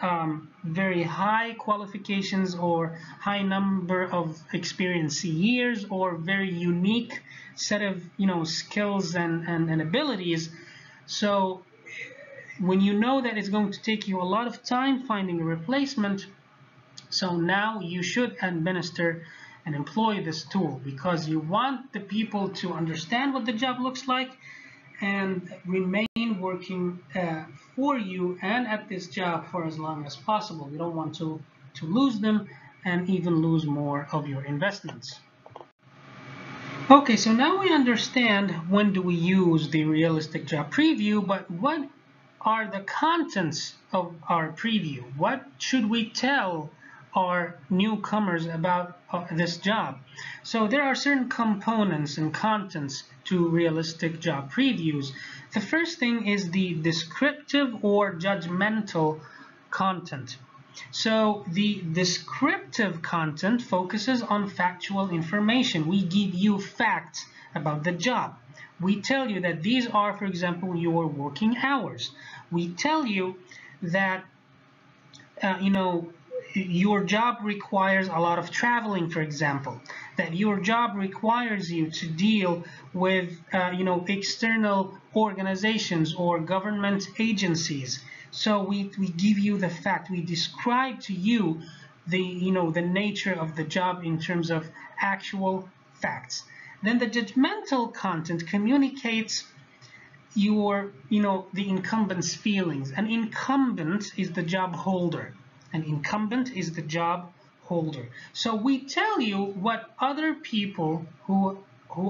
very high qualifications or high number of experience years or very unique set of skills and abilities. So when you know that it's going to take you a lot of time finding a replacement, so now you should administer and employ this tool, because you want the people to understand what the job looks like and remain working for you and at this job for as long as possible. You don't want to lose them and even lose more of your investments. Okay, so now we understand when do we use the realistic job preview, but what are the contents of our preview? What should we tell our newcomers about this job? So there are certain components and contents to realistic job previews. The first thing is the descriptive or judgmental content. So the descriptive content focuses on factual information. We give you facts about the job. We tell you that these are, for example, your working hours. We tell you that your job requires a lot of traveling, for example, that your job requires you to deal with external organizations or government agencies. So we give you the fact, we describe to you the nature of the job in terms of actual facts. Then the judgmental content communicates the incumbent's feelings. An incumbent is the job holder. An incumbent is the job holder. So we tell you what other people who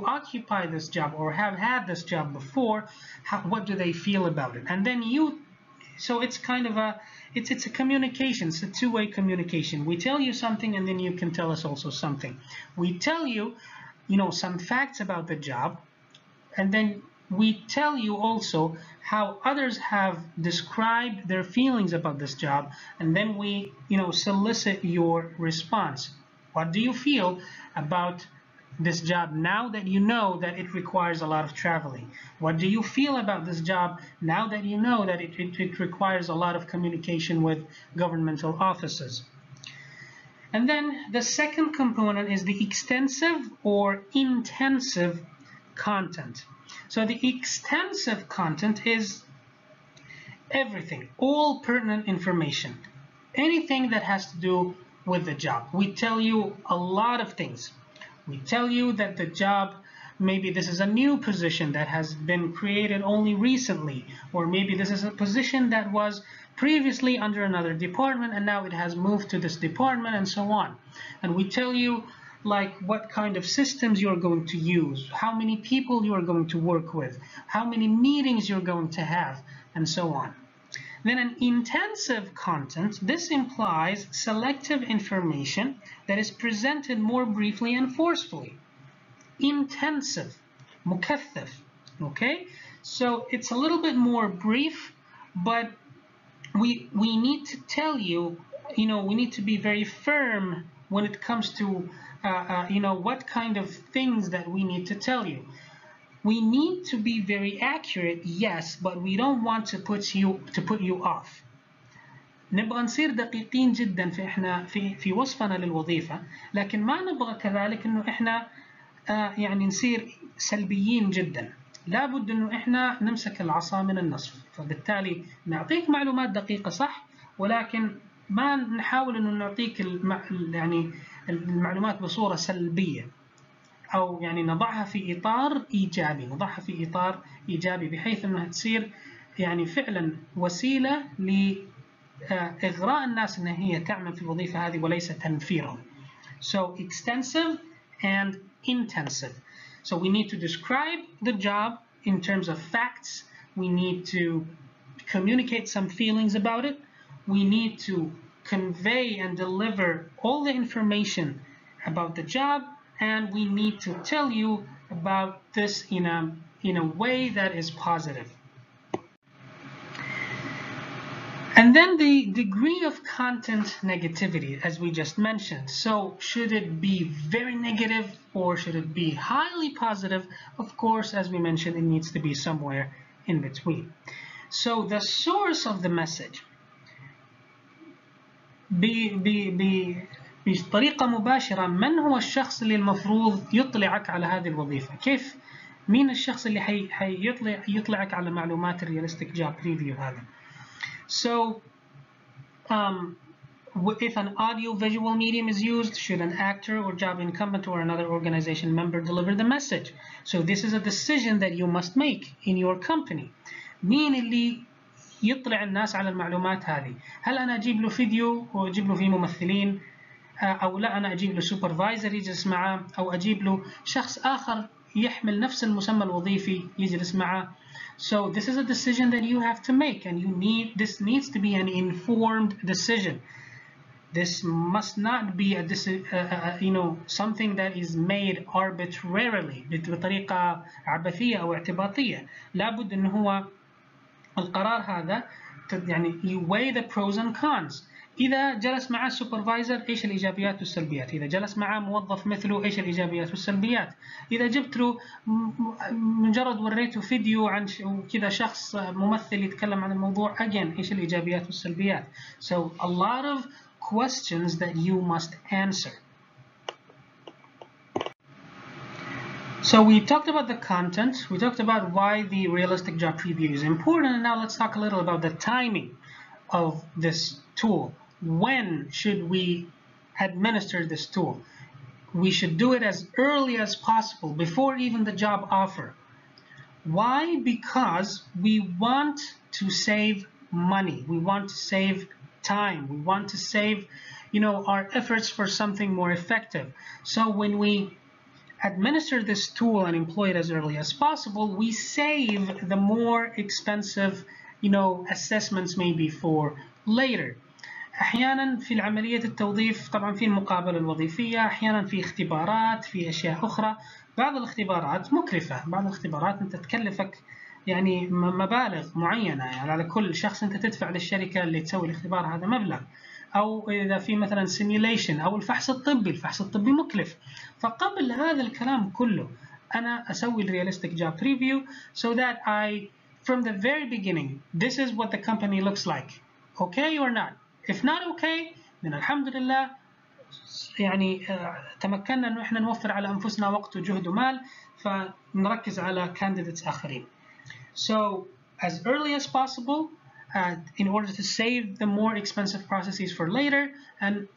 occupy this job or have had this job before, what do they feel about it? And then so it's kind of it's a communication. It's a two-way communication. We tell you something and then you can tell us also something. We tell you, some facts about the job, and then we tell you also how others have described their feelings about this job, and then we solicit your response. What do you feel about this job now that you know that it requires a lot of traveling? What do you feel about this job now that you know that it requires a lot of communication with governmental offices? And then the second component is the extensive or intensive content. So the extensive content is everything, all pertinent information, anything that has to do with the job. We tell you a lot of things. We tell you that the job, maybe this is a new position that has been created only recently, or maybe this is a position that was previously under another department and now it has moved to this department, and so on. And we tell you like what kind of systems you're going to use, how many people you are going to work with, how many meetings you're going to have, and so on. Then an intensive content, this implies selective information that is presented more briefly and forcefully. Intensive, mukathaf, okay? So it's a little bit more brief, but we need to tell you, we need to be very firm when it comes to what kind of things that we need to tell you. We need to be very accurate, yes, but we don't want to put you off. نبغى نصير دقيقين جدا في وصفنا للوظيفة، لكن ما نبغى كذلك إنه إحنا نصير سلبيين جدا. لابد إنه إحنا نمسك العصا من النصف، فبالتالي نعطيك معلومات دقيقة صح، ولكن ما نحاول إنه نعطيك المعلومات بصورة سلبية، أو نضعها في إطار إيجابي، بحيث أنها تصير فعلا وسيلة لإغراء الناس أن هي تعمل في الوظيفة هذه وليس تنفيرهم. So extensive and intensive. So we need to describe the job in terms of facts. We need to communicate some feelings about it. We need to convey and deliver all the information about the job, and we need to tell you about this in a way that is positive. And then the degree of content negativity, as we just mentioned. So should it be very negative or should it be highly positive? Of course, as we mentioned, it needs to be somewhere in between. So the source of the message, بطريقة مباشرة، من هو الشخص اللي المفروض يطلعك على هذه الوظيفة؟ كيف مين الشخص اللي يطلعك على معلومات الرياليستيك جوب بريفيو هذا. So if an audio visual medium is used, should an actor or job incumbent or another organization member deliver the message? So this is a decision that you must make in your company. مين اللي يطلع الناس على المعلومات هذه؟ هل أنا أجيب له فيديو وأجيب له فيه ممثلين، أو لا أنا أجيب له سوبرفايزر يجلس معه، أو أجيب له شخص آخر يحمل نفس المسمى الوظيفي يجلس معه. So this is a decision that you have to make, and this needs to be an informed decision. This must not be something that is made arbitrarily بطريقة عبثية أو اعتباطية. لابد إنه هو القرار هذا يعني you weigh the pros and cons. إذا جلس معاه السوبرفايزر إيش الإيجابيات والسلبيات، إذا جلس معاه موظف مثله إيش الإيجابيات والسلبيات، إذا جبت له مجرد وريته فيديو عن كذا شخص ممثل يتكلم عن الموضوع again إيش الإيجابيات والسلبيات. So a lot of questions that you must answer. So we talked about the content, we talked about why the realistic job preview is important, and now let's talk a little about the timing of this tool. When should we administer this tool? We should do it as early as possible, before even the job offer. Why? Because we want to save money, we want to save time, we want to save our efforts for something more effective. So when we administer this tool and employ it as early as possible, we save the more expensive assessments maybe for later. أحيانا في العملية التوظيف طبعا في المقابلة الوظيفية، أحيانا في اختبارات، في أشياء أخرى. بعض الاختبارات مكلفة، بعض الاختبارات أنت تكلفك يعني مبالغ معينة، يعني على كل شخص أنت تدفع للشركة اللي تسوي الاختبار هذا مبلغ. أو إذا في مثلا simulation أو الفحص الطبي مكلف. فقبل هذا الكلام كله أنا أسوي الرياليستيك job preview so that I from the very beginning this is what the company looks like. Okay or not? If not okay, then الحمد لله يعني تمكنا إنه إحنا نوفر على أنفسنا وقت وجهد ومال، فنركز على candidates آخرين. So as early as possible, in order to save the more expensive processes for later, and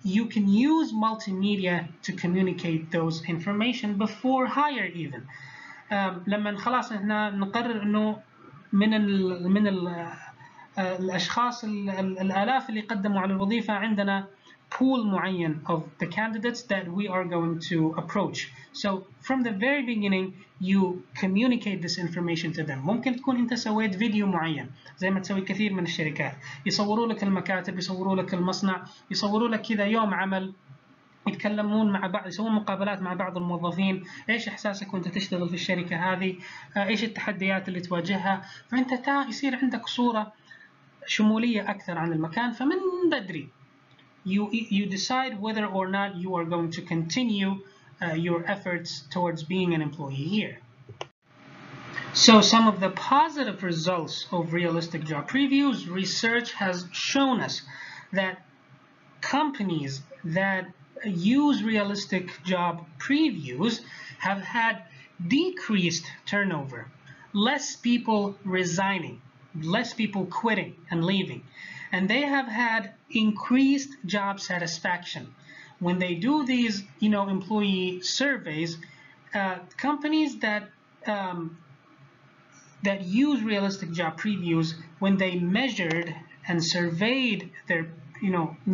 you can use multimedia to communicate those information before hire even. لما خلاص احنا نقرر انه من الاشخاص الالاف اللي قدموا على الوظيفه عندنا pool معين of the candidates that we are going to approach. So from the very beginning you communicate this information to them. ممكن تكون انت سويت فيديو معين زي ما تسوي كثير من الشركات، يصوروا لك المكاتب، يصوروا لك المصنع، يصوروا لك كذا يوم عمل، يتكلمون مع بعض، يسوون مقابلات مع بعض الموظفين، ايش احساسك وانت تشتغل في الشركه هذه، ايش التحديات اللي تواجهها، فانت يصير عندك صوره شموليه اكثر عن المكان. فمن بدري you decide whether or not you are going to continue your efforts towards being an employee here. So some of the positive results of realistic job previews, research has shown us that companies that use realistic job previews have had decreased turnover, less people resigning, less people quitting and leaving, and they have had increased job satisfaction. When they do these employee surveys, companies that use realistic job previews, when they measured and surveyed their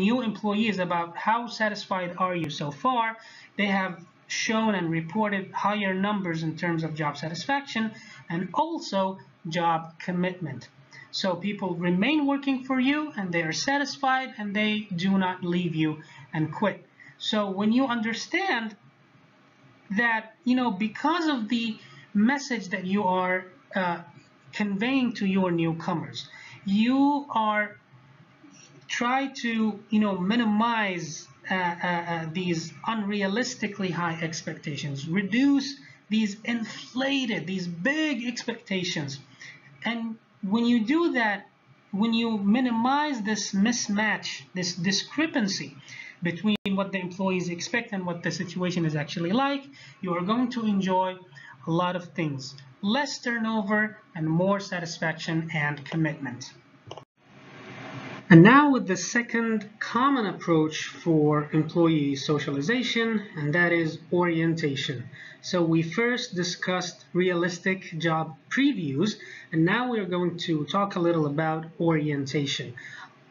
new employees about how satisfied are you so far, they have shown and reported higher numbers in terms of job satisfaction and also job commitment. So people remain working for you and they are satisfied and they do not leave you and quit. So when you understand that because of the message that you are conveying to your newcomers, you are try to minimize these unrealistically high expectations, reduce these inflated, these big expectations. And when you do that, when you minimize this mismatch, this discrepancy between what the employees expect and what the situation is actually like, you are going to enjoy a lot of things. Less turnover and more satisfaction and commitment. And now with the second common approach for employee socialization, and that is orientation. So we first discussed realistic job previews, and now we're going to talk a little about orientation.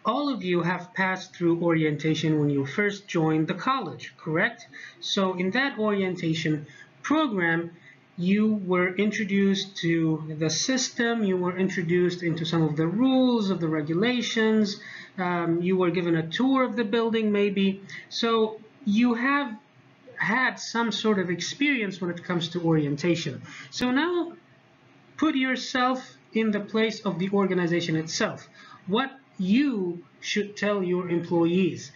All of you have passed through orientation when you first joined the college, correct? So in that orientation program, you were introduced to the system, you were introduced into some of the rules of the regulations, you were given a tour of the building maybe. So you have had some sort of experience when it comes to orientation. So now put yourself in the place of the organization itself. What you should tell your employees.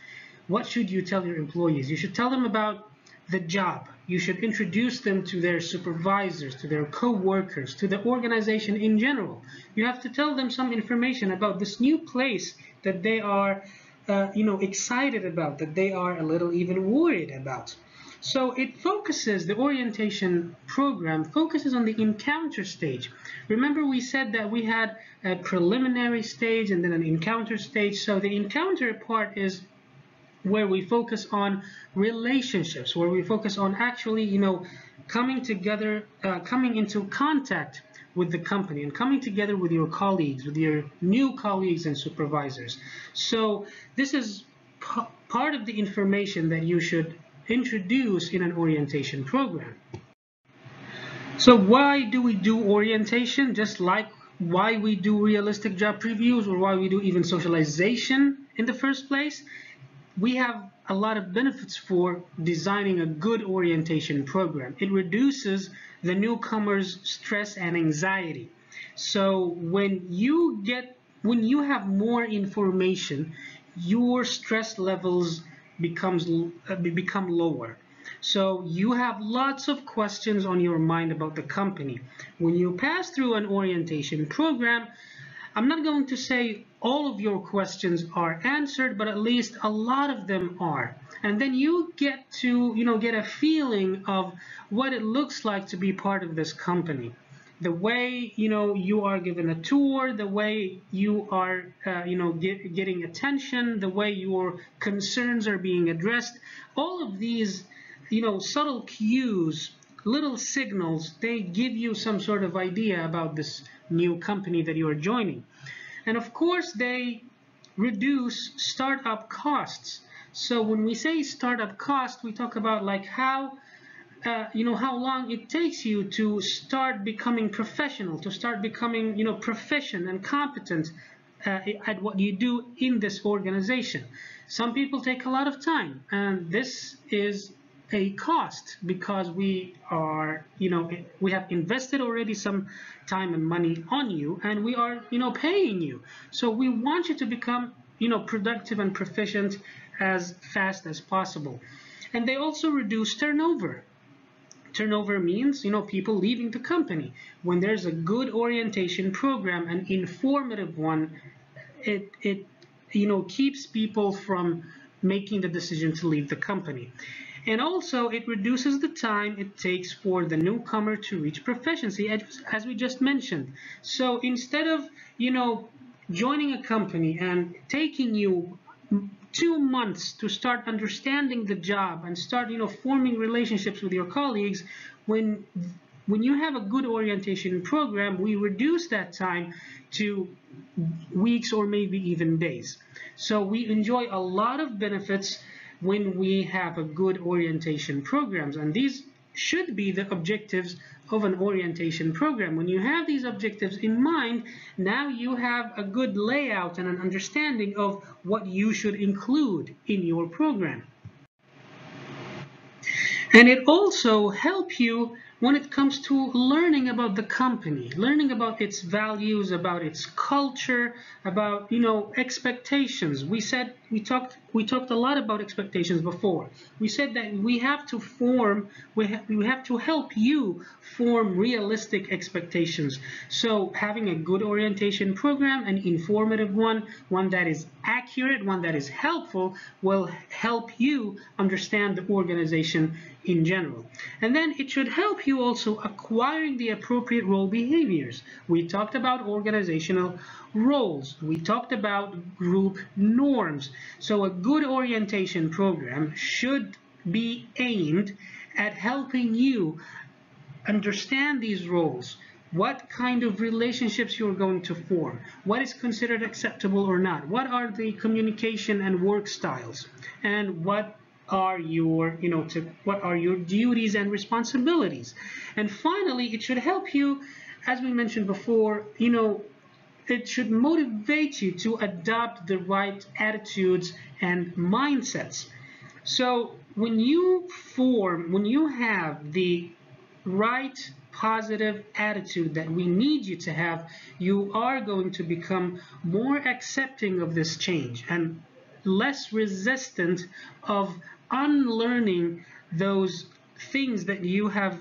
What should you tell your employees? You should tell them about the job. You should introduce them to their supervisors, to their co-workers, to the organization in general. You have to tell them some information about this new place that they are excited about, that they are a little even worried about. So it focuses, the orientation program focuses on the encounter stage. Remember we said that we had a preliminary stage and then an encounter stage. So the encounter part is where we focus on relationships, where we focus on actually, coming together, coming into contact with the company and coming together with your colleagues, with your new colleagues and supervisors. So this is part of the information that you should introduce in an orientation program. So why do we do orientation? Just like why we do realistic job previews or why we do even socialization in the first place? We have a lot of benefits for designing a good orientation program. It reduces the newcomers' stress and anxiety. So when you have more information, your stress levels become lower. So you have lots of questions on your mind about the company. When you pass through an orientation program, I'm not going to say all of your questions are answered, but at least a lot of them are. And then you get to, get a feeling of what it looks like to be part of this company. The way, you are given a tour, the way you are, getting attention, the way your concerns are being addressed, all of these, subtle cues, little signals, they give you some sort of idea about this new company that you are joining. And of course, they reduce startup costs. So when we say startup cost, we talk about like how long it takes you to start becoming professional, to start becoming, proficient and competent at what you do in this organization. Some people take a lot of time, and this is a cost because we are, we have invested already some time and money on you, and we are, paying you. So we want you to become, productive and proficient as fast as possible. And they also reduce turnover. Turnover means, people leaving the company. When there's a good orientation program, an informative one, it keeps people from making the decision to leave the company. And also, it reduces the time it takes for the newcomer to reach proficiency, as we just mentioned. So instead of, joining a company and taking you 2 months to start understanding the job and start, forming relationships with your colleagues, when you have a good orientation program, we reduce that time to weeks or maybe even days. So we enjoy a lot of benefits when we have a good orientation programs, and these should be the objectives of an orientation program. When you have these objectives in mind, now you have a good layout and an understanding of what you should include in your program. And it also helps you when it comes to learning about the company, learning about its values, about its culture, about, expectations. We talked a lot about expectations before. We said that we have to help you form realistic expectations. So having a good orientation program, an informative one that is accurate, one that is helpful, will help you understand the organization in general. And then it should help you also acquiring the appropriate role behaviors. We talked about organizational roles. We talked about group norms. So a good orientation program should be aimed at helping you understand these roles, what kind of relationships you're going to form, what is considered acceptable or not, what are the communication and work styles, and what are your what are your duties and responsibilities. And finally, it should help you, as we mentioned before, it should motivate you to adopt the right attitudes and mindsets. So when you have the right positive attitude that we need you to have, you are going to become more accepting of this change and less resistant of unlearning those things that you have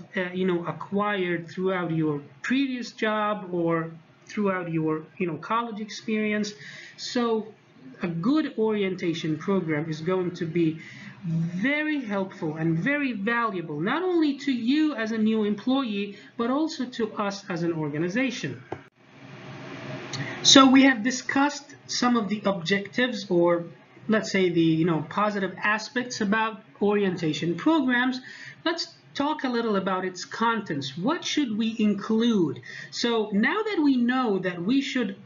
acquired throughout your previous job or throughout your college experience. So a good orientation program is going to be very helpful and very valuable, not only to you as a new employee, but also to us as an organization. So we have discussed some of the objectives, or let's say the positive aspects about orientation programs. Let's talk a little about its contents. What should we include? So now that we know that we should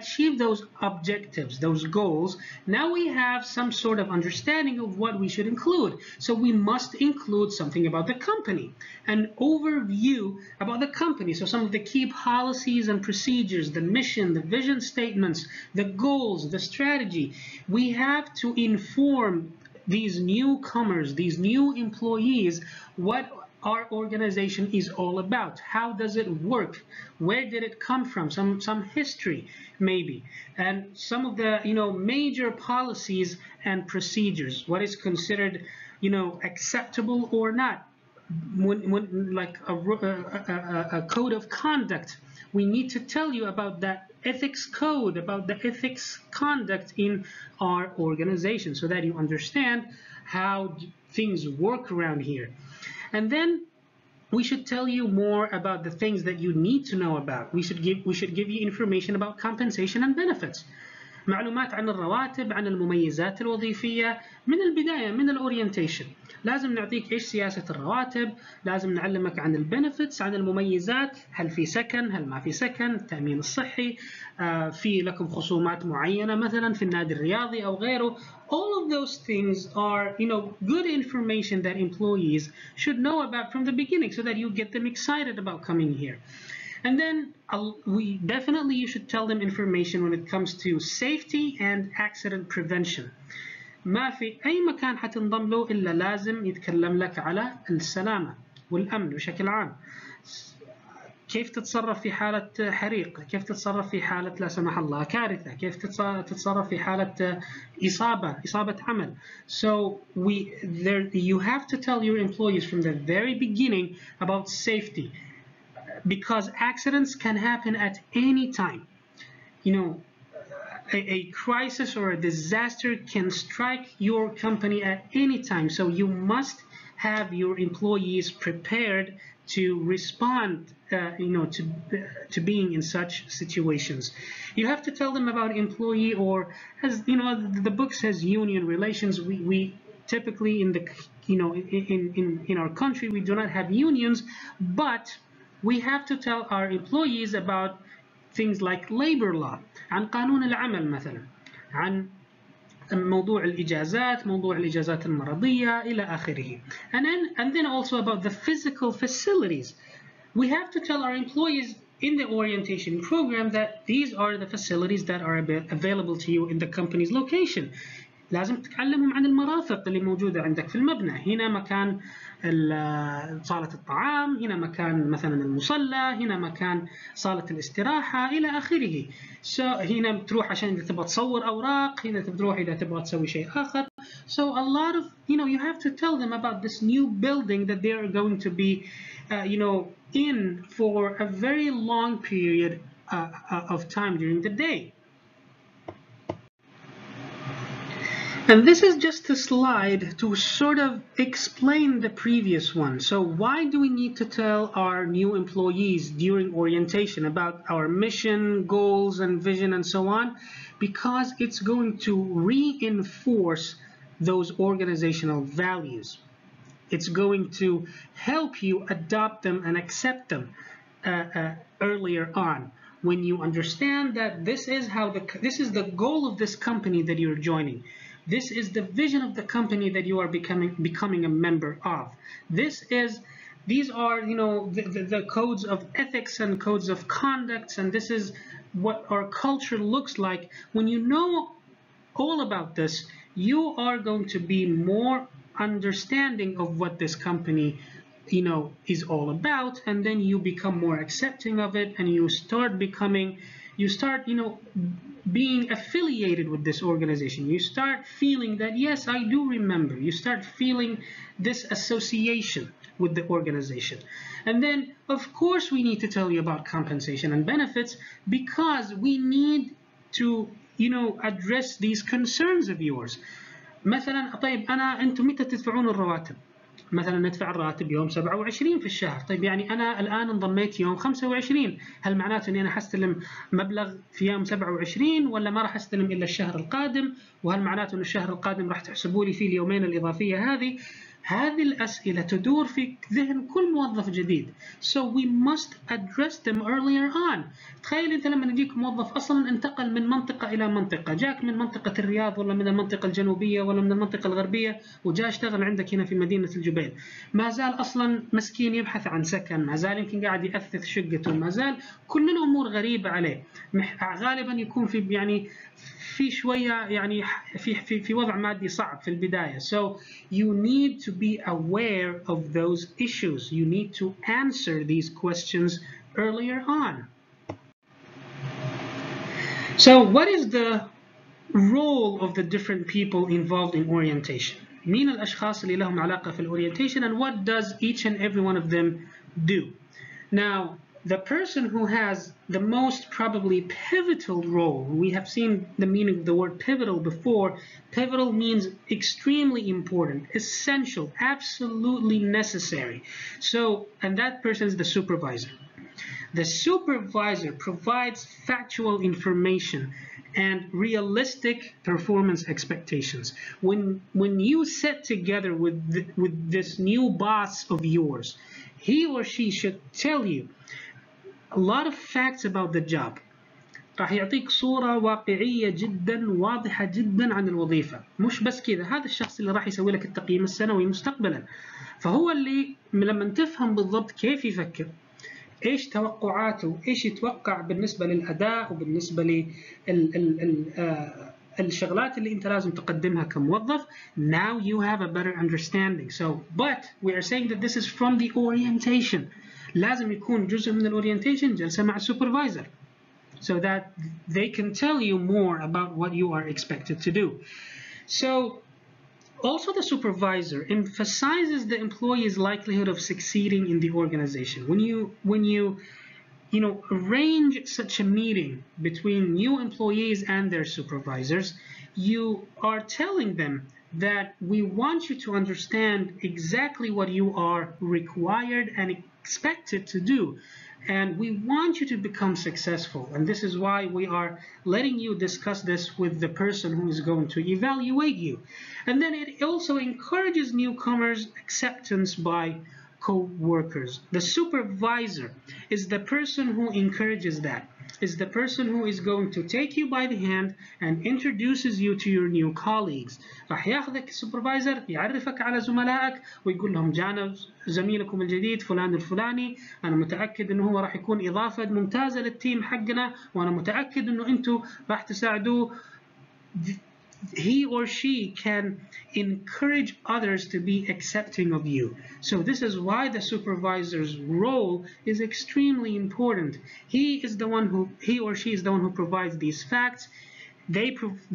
achieve those objectives, those goals, now we have some sort of understanding of what we should include. So we must include something about the company, an overview about the company. So some of the key policies and procedures, the mission, the vision statements, the goals, the strategy. We have to inform these newcomers, these new employees, what our organization is all about. How does it work? Where did it come from? Some history maybe, and some of the major policies and procedures. What is considered acceptable or not? When like a code of conduct, we need to tell you about that ethics code, about the ethics conduct in our organization, so that you understand how things work around here. And then we should tell you more about the things that you need to know about. We should give you information about compensation and benefits. معلومات عن الرواتب، عن المميزات الوظيفية من البداية، من الأورينتيشن. لازم نعطيك إيش سياسة الرواتب، لازم نعلمك عن البنفتس، عن المميزات، هل في سكن، هل ما في سكن، التأمين الصحي، في لكم خصومات معينة مثلا في النادي الرياضي أو غيره. All of those things are good information that employees should know about from the beginning, so that you get them excited about coming here. And then you should tell them information when it comes to safety and accident prevention. ما في أي مكان حتنضم له إلا لازم يتكلم لك على السلامة والأمن بشكل عام. كيف تتصرف في حالة حريق، كيف تتصرف في حالة لا سمح الله كارثة، كيف تتصرف في حالة إصابة عمل. So you have to tell your employees from the very beginning about safety, because accidents can happen at any time. A crisis or a disaster can strike your company at any time. So you must have your employees prepared to respond to being in such situations. You have to tell them about employee, or as the book says, union relations. We typically in our country we do not have unions, but we have to tell our employees about things like labor law, عن قانون العمل مثلا، عن موضوع الإجازات، موضوع الإجازات المرضية إلى آخره. And then also about the physical facilities. We have to tell our employees in the orientation program that these are the facilities that are available to you in the company's location. لازم تتعلمهم عن المرافق اللي موجودة عندك في المبنى. هنا مكان صالة الطعام، هنا مكان مثلا المصلى، هنا مكان صالة الاستراحة إلى آخره. هنا بتروح عشان إذا تبغى تصور أوراق، هنا بتروح إذا تبغى تسوي شيء آخر. So a lot of you have to tell them about this new building that they are going to be in for a very long period of time during the day. And this is just a slide to sort of explain the previous one. So why do we need to tell our new employees during orientation about our mission, goals, and vision, and so on? Because it's going to reinforce those organizational values. It's going to help you adopt them and accept them earlier on. When you understand that this is the goal of this company that you're joining. This is the vision of the company that you are becoming a member of. These are the codes of ethics and codes of conduct, and this is what our culture looks like. When you know all about this, you are going to be more understanding of what this company is all about, and then you become more accepting of it, and you start being affiliated with this organization. You start feeling that, yes, I do remember. You start feeling this association with the organization. And then, of course, we need to tell you about compensation and benefits, because we need to address these concerns of yours. مثلا طيب انتم متى تدفعون الرواتب؟ مثلا ندفع الراتب يوم 27 في الشهر. طيب يعني انا الان انضميت يوم 25، هل معناته اني انا حستلم مبلغ في يوم 27 ولا ما راح استلم الا الشهر القادم؟ وهل معناته ان الشهر القادم راح تحسبوا لي فيه اليومين الاضافيه هذه؟ هذه الأسئلة تدور في ذهن كل موظف جديد. So we must address them earlier on. تخيل أنت لما يجيك موظف أصلا انتقل من منطقة إلى منطقة، جاك من منطقة الرياض ولا من المنطقة الجنوبية ولا من المنطقة الغربية وجاء اشتغل عندك هنا في مدينة الجبيل، ما زال أصلا مسكين يبحث عن سكن، ما زال يمكن قاعد يأثث شقته، ما زال كل الأمور غريبة عليه، غالبا يكون في شوية في وضع مادي صعب في البداية. So you need to be aware of those issues. You need to answer these questions earlier on. So what is the role of the different people involved in orientation? مين الأشخاص اللي لهم علاقة في orientation, and what does each and every one of them do? Now, the person who has the most probably pivotal role, we have seen the meaning of the word pivotal before. Pivotal means extremely important, essential, absolutely necessary. So, and that person is the supervisor. The supervisor provides factual information and realistic performance expectations. When you sit together with this new boss of yours, he or she should tell you a lot of facts about the job. راح يعطيك صورة واقعية جدا واضحة جدا عن الوظيفة. مش بس كذا، هذا الشخص اللي راح يسوي لك التقييم السنوي مستقبلا، فهو اللي لما تفهم بالضبط كيف يفكر، ايش توقعاته، ايش يتوقع بالنسبة للأداء وبالنسبة للشغلات اللي انت لازم تقدمها كموظف. Now you have a better understanding. So, but we are saying that this is from the orientation. لازم يكون جزء من الorientation جلسة مع السوبرفايزر, so that they can tell you more about what you are expected to do. So also the supervisor emphasizes the employee's likelihood of succeeding in the organization. When you arrange such a meeting between new employees and their supervisors, you are telling them that we want you to understand exactly what you are required and expected to do, and we want you to become successful, and this is why we are letting you discuss this with the person who is going to evaluate you. And then it also encourages newcomers' acceptance by co-workers. The supervisor is the person who encourages that, is the person who is going to take you by the hand and introduces you to your new colleagues. راح ياخذك السوبرفايزر يعرفك على زملائك ويقول لهم جانا زميلكم الجديد فلان الفلاني، انا متاكد انه هو راح يكون اضافه ممتازه للتيم حقنا، وانا متاكد انه انتم راح تساعدوه. He or she can encourage others to be accepting of you. So this is why the supervisor's role is extremely important. He or she is the one who provides these facts.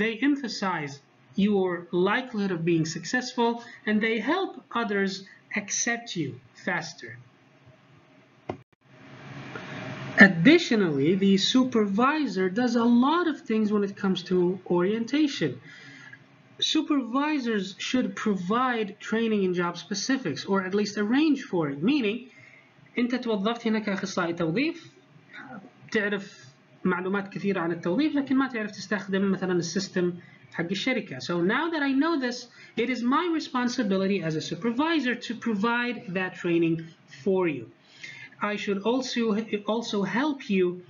They emphasize your likelihood of being successful, and they help others accept you faster. Additionally, the supervisor does a lot of things when it comes to orientation. supervisors should provide training in job specifics, or at least arrange for it. Meaning انت توظفت هنا كأخصائي توظيف، تعرف معلومات كثيرة عن التوظيف لكن ما تعرف تستخدم مثلا السيستم حق الشركة. So now that I know this, it is my responsibility as a supervisor to provide that training for you. I should also help you,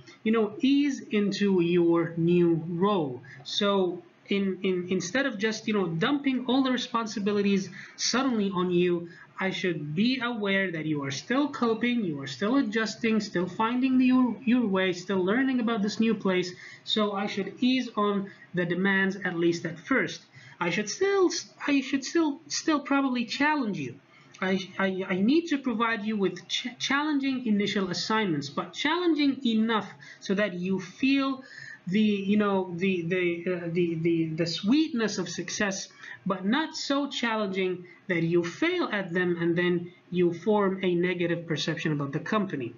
ease into your new role. So instead of just, dumping all the responsibilities suddenly on you, I should be aware that you are still coping, you are still adjusting, still finding your way, still learning about this new place. So I should ease on the demands, at least at first. I should still probably challenge you. I need to provide you with challenging initial assignments, but challenging enough so that you feel the sweetness of success, but not so challenging that you fail at them and then you form a negative perception about the company.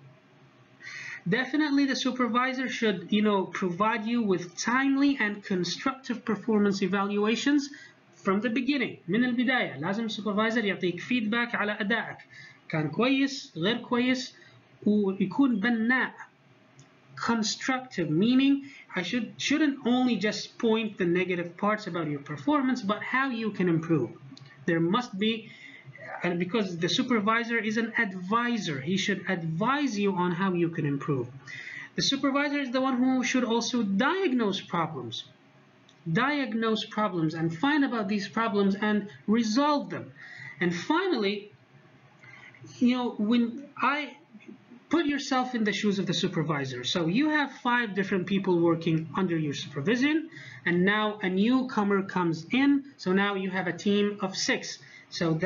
Definitely the supervisor should, provide you with timely and constructive performance evaluations from the beginning. من البداية لازم السوبرفايزر يعطيك فيدباك على أدائك، كان كويس غير كويس، ويكون بناء. Constructive, meaning I shouldn't only just point the negative parts about your performance, but how you can improve. There must be, and because the supervisor is an advisor, he should advise you on how you can improve. The supervisor is the one who should also diagnose problems and find about these problems and resolve them. And finally, when I put yourself in the shoes of the supervisor. So you have 5 different people working under your supervision, and now a newcomer comes in. So now you have a team of 6. So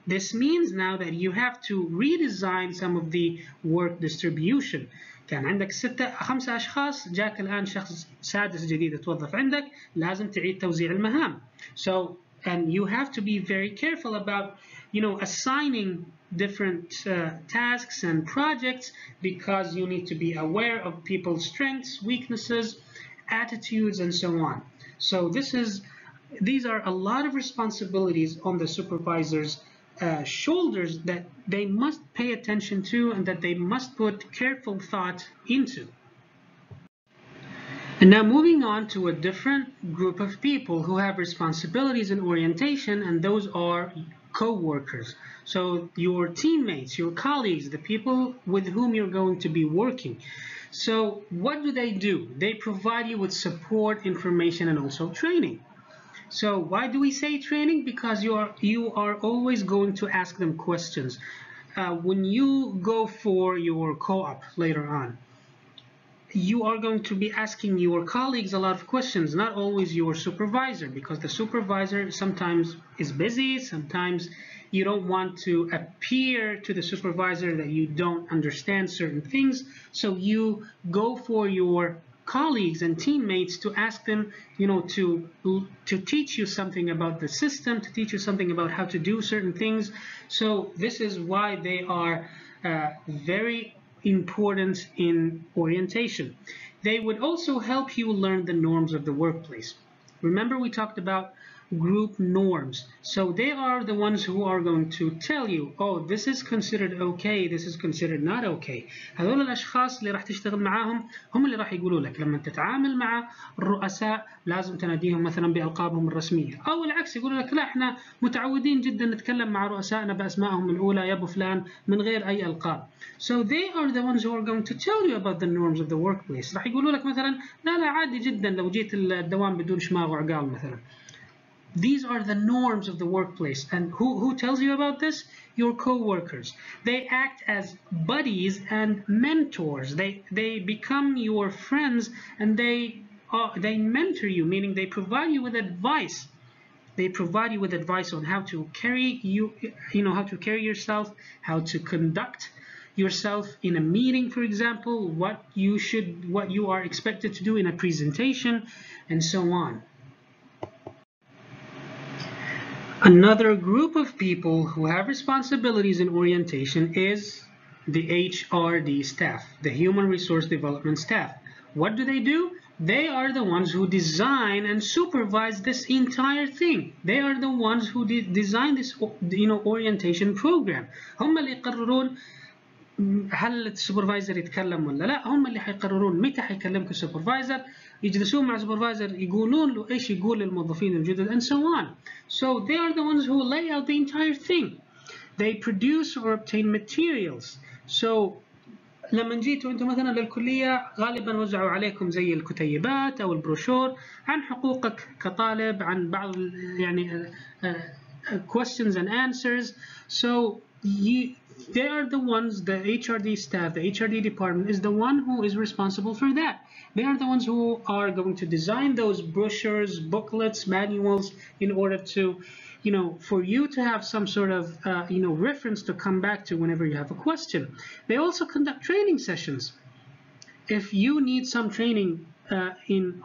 this means now that you have to redesign some of the work distribution. كان عندك 5 أشخاص، جاك الآن شخص سادس جديد يتوظف عندك، لازم تعيد توزيع المهام. So, and you have to be very careful about, assigning different tasks and projects, because you need to be aware of people's strengths, weaknesses, attitudes, and so on. So these are a lot of responsibilities on the supervisor's shoulders that they must pay attention to and that they must put careful thought into. And now moving on to a different group of people who have responsibilities in orientation, and those are co-workers. So your teammates, your colleagues, the people with whom you're going to be working. So what do? They provide you with support, information, and also training. So why do we say training? Because you are always going to ask them questions. When you go for your co-op later on, you are going to be asking your colleagues a lot of questions, not always your supervisor, because the supervisor sometimes is busy, sometimes you don't want to appear to the supervisor that you don't understand certain things, so you go for your colleagues and teammates to ask them, to teach you something about the system, to teach you something about how to do certain things. So this is why they are very important in orientation. They would also help you learn the norms of the workplace. Remember, we talked about group norms. So they are the ones who are going to tell you, oh, this is considered okay, this is considered not okay. هذول الأشخاص اللي راح تشتغل معاهم هم اللي راح يقولوا لك لما تتعامل مع الرؤساء لازم تناديهم مثلا بألقابهم الرسمية، أو العكس يقولوا لك لا احنا متعودين جدا نتكلم مع رؤسائنا بأسمائهم الأولى يا أبو فلان من غير أي ألقاب. So they are the ones who are going to tell you about the norms of the workplace. راح يقولوا لك مثلا لا عادي جدا لو جيت الدوام بدون شماغ وعقال مثلا. These are the norms of the workplace. And who tells you about this? Your co-workers. They act as buddies and mentors. They become your friends, and they mentor you, meaning they provide you with advice. They provide you with advice on how to carry how to carry yourself, how to conduct yourself in a meeting, for example, what you are expected to do in a presentation, and so on. Another group of people who have responsibilities in orientation is the HRD staff, the Human Resource Development staff. What do? They are the ones who design and supervise this entire thing. They are the ones who design this, orientation program. هم اللي يقررون هل السوبرفايزر يتكلم ولا لا. هم اللي حيقررون متى حيكلمك السوبرفايزر، يجلسون مع السوبرفايزر يقولون له ايش يقول للموظفين الجدد and so on. So they are the ones who lay out the entire thing. They produce or obtain materials. So لما جيتوا انتم مثلا للكليه غالبا وزعوا عليكم زي الكتيبات او البروشور عن حقوقك كطالب، عن بعض يعني questions and answers. So they are the ones, the HRD staff, the HRD department is the one who is responsible for that. They are the ones who are going to design those brochures, booklets, manuals in order to, for you to have some sort of, reference to come back to whenever you have a question. They also conduct training sessions. If you need some training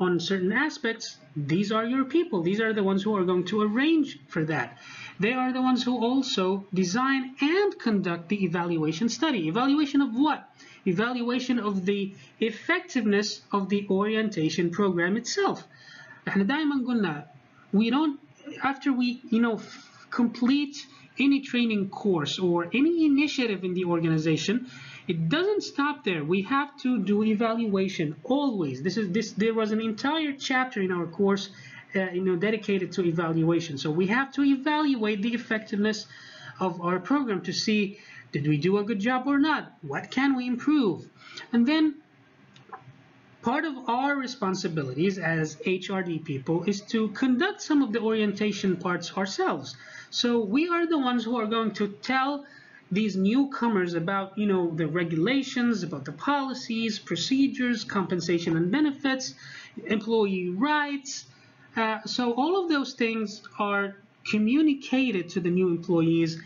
on certain aspects, these are your people. These are the ones who are going to arrange for that. They are the ones who also design and conduct the evaluation study. Evaluation of what? Evaluation of the effectiveness of the orientation program itself. احنا دائما قلنا we don't, after we complete any training course or any initiative in the organization, it doesn't stop there. We have to do evaluation always. There was an entire chapter in our course dedicated to evaluation. So we have to evaluate the effectiveness of our program to see, did we do a good job or not? What can we improve? And then part of our responsibilities as HRD people is to conduct some of the orientation parts ourselves. So we are the ones who are going to tell these newcomers about, the regulations, about the policies, procedures, compensation and benefits, employee rights. So all of those things are communicated to the new employees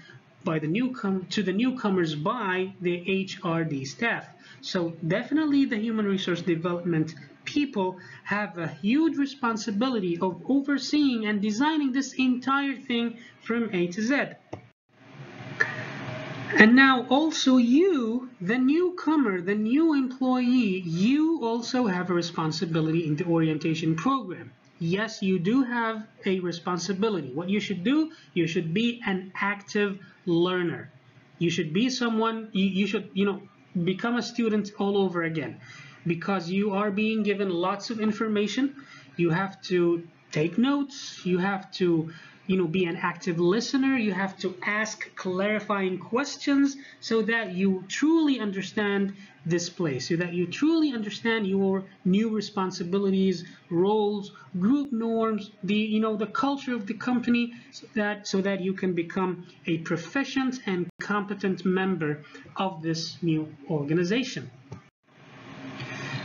to the newcomers by the HRD staff. So definitely the human resource development people have a huge responsibility of overseeing and designing this entire thing from A to Z. And now also you, the newcomer, the new employee, you also have a responsibility in the orientation program. Yes, you do have a responsibility. What you should do, you should be an active learner. You should be someone, you should, become a student all over again, because you are being given lots of information. You have to take notes. You have to, be an active listener. You have to ask clarifying questions so that you truly understand this place, so that you truly understand your new responsibilities, roles, group norms, the culture of the company, so that you can become a proficient and competent member of this new organization.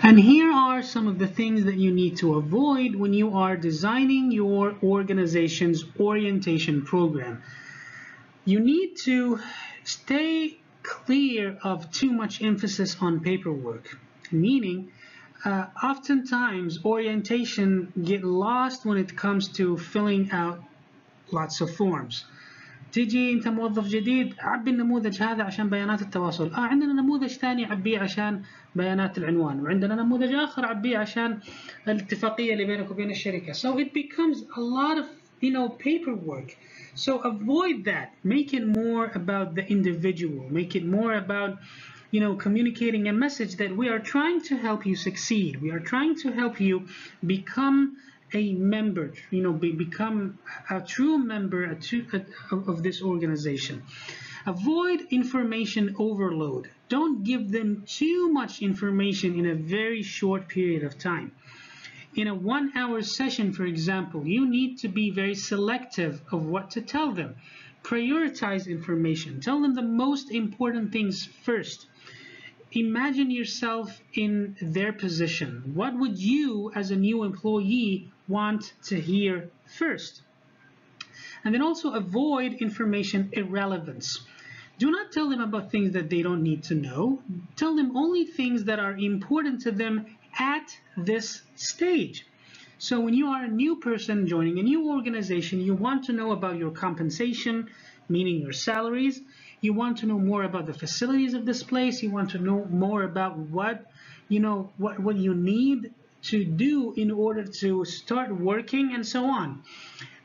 And here are some of the things that you need to avoid when you are designing your organization's orientation program. You need to stay clear of too much emphasis on paperwork, meaning oftentimes orientation get lost when it comes to filling out lots of forms. تيجي انت موظف جديد، عبي النموذج هذا عشان بيانات التواصل. عندنا نموذج ثاني عبيه عشان بيانات العنوان، وعندنا نموذج آخر عبيه عشان الاتفاقية اللي بينك وبين الشركة. So it becomes a lot of paperwork. So avoid that. Make it more about the individual. Make it more about communicating a message that we are trying to help you succeed. We are trying to help you become a member, become a true member of this organization. Avoid information overload. Don't give them too much information in a very short period of time. In a 1-hour session, for example, you need to be very selective of what to tell them. Prioritize information. Tell them the most important things first. Imagine yourself in their position. What would you, as a new employee, want to hear first? And then also avoid information irrelevance. Do not tell them about things that they don't need to know. Tell them only things that are important to them at this stage. So when you are a new person joining a new organization, you want to know about your compensation, meaning your salaries. You want to know more about the facilities of this place. You want to know more about what you need to do in order to start working and so on.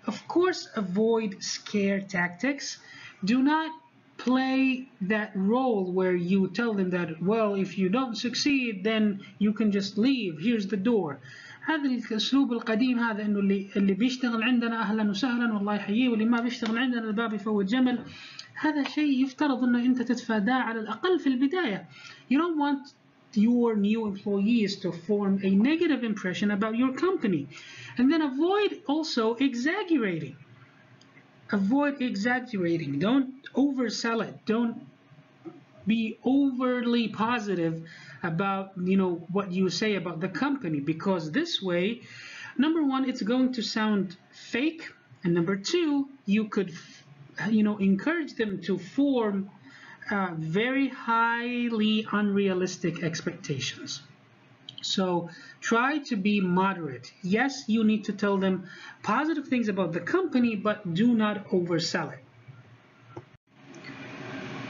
Of course, avoid scare tactics. Do not play that role where you tell them that, well, if you don't succeed then you can just leave, here's the door. هذا الاسلوب القديم هذا انه اللي بيشتغل عندنا اهلا وسهلا والله يحييه، واللي ما بيشتغل عندنا الباب يفوت جمل. هذا شيء يفترض انه انت تتفاداه على الاقل في البدايه. You don't want your new employees to form a negative impression about your company. And then avoid also exaggerating. Avoid exaggerating. Don't oversell it. Don't be overly positive about what you say about the company, because this way, number one, it's going to sound fake, and number two, you could encourage them to form very highly unrealistic expectations. So try to be moderate. Yes, you need to tell them positive things about the company, but do not oversell it.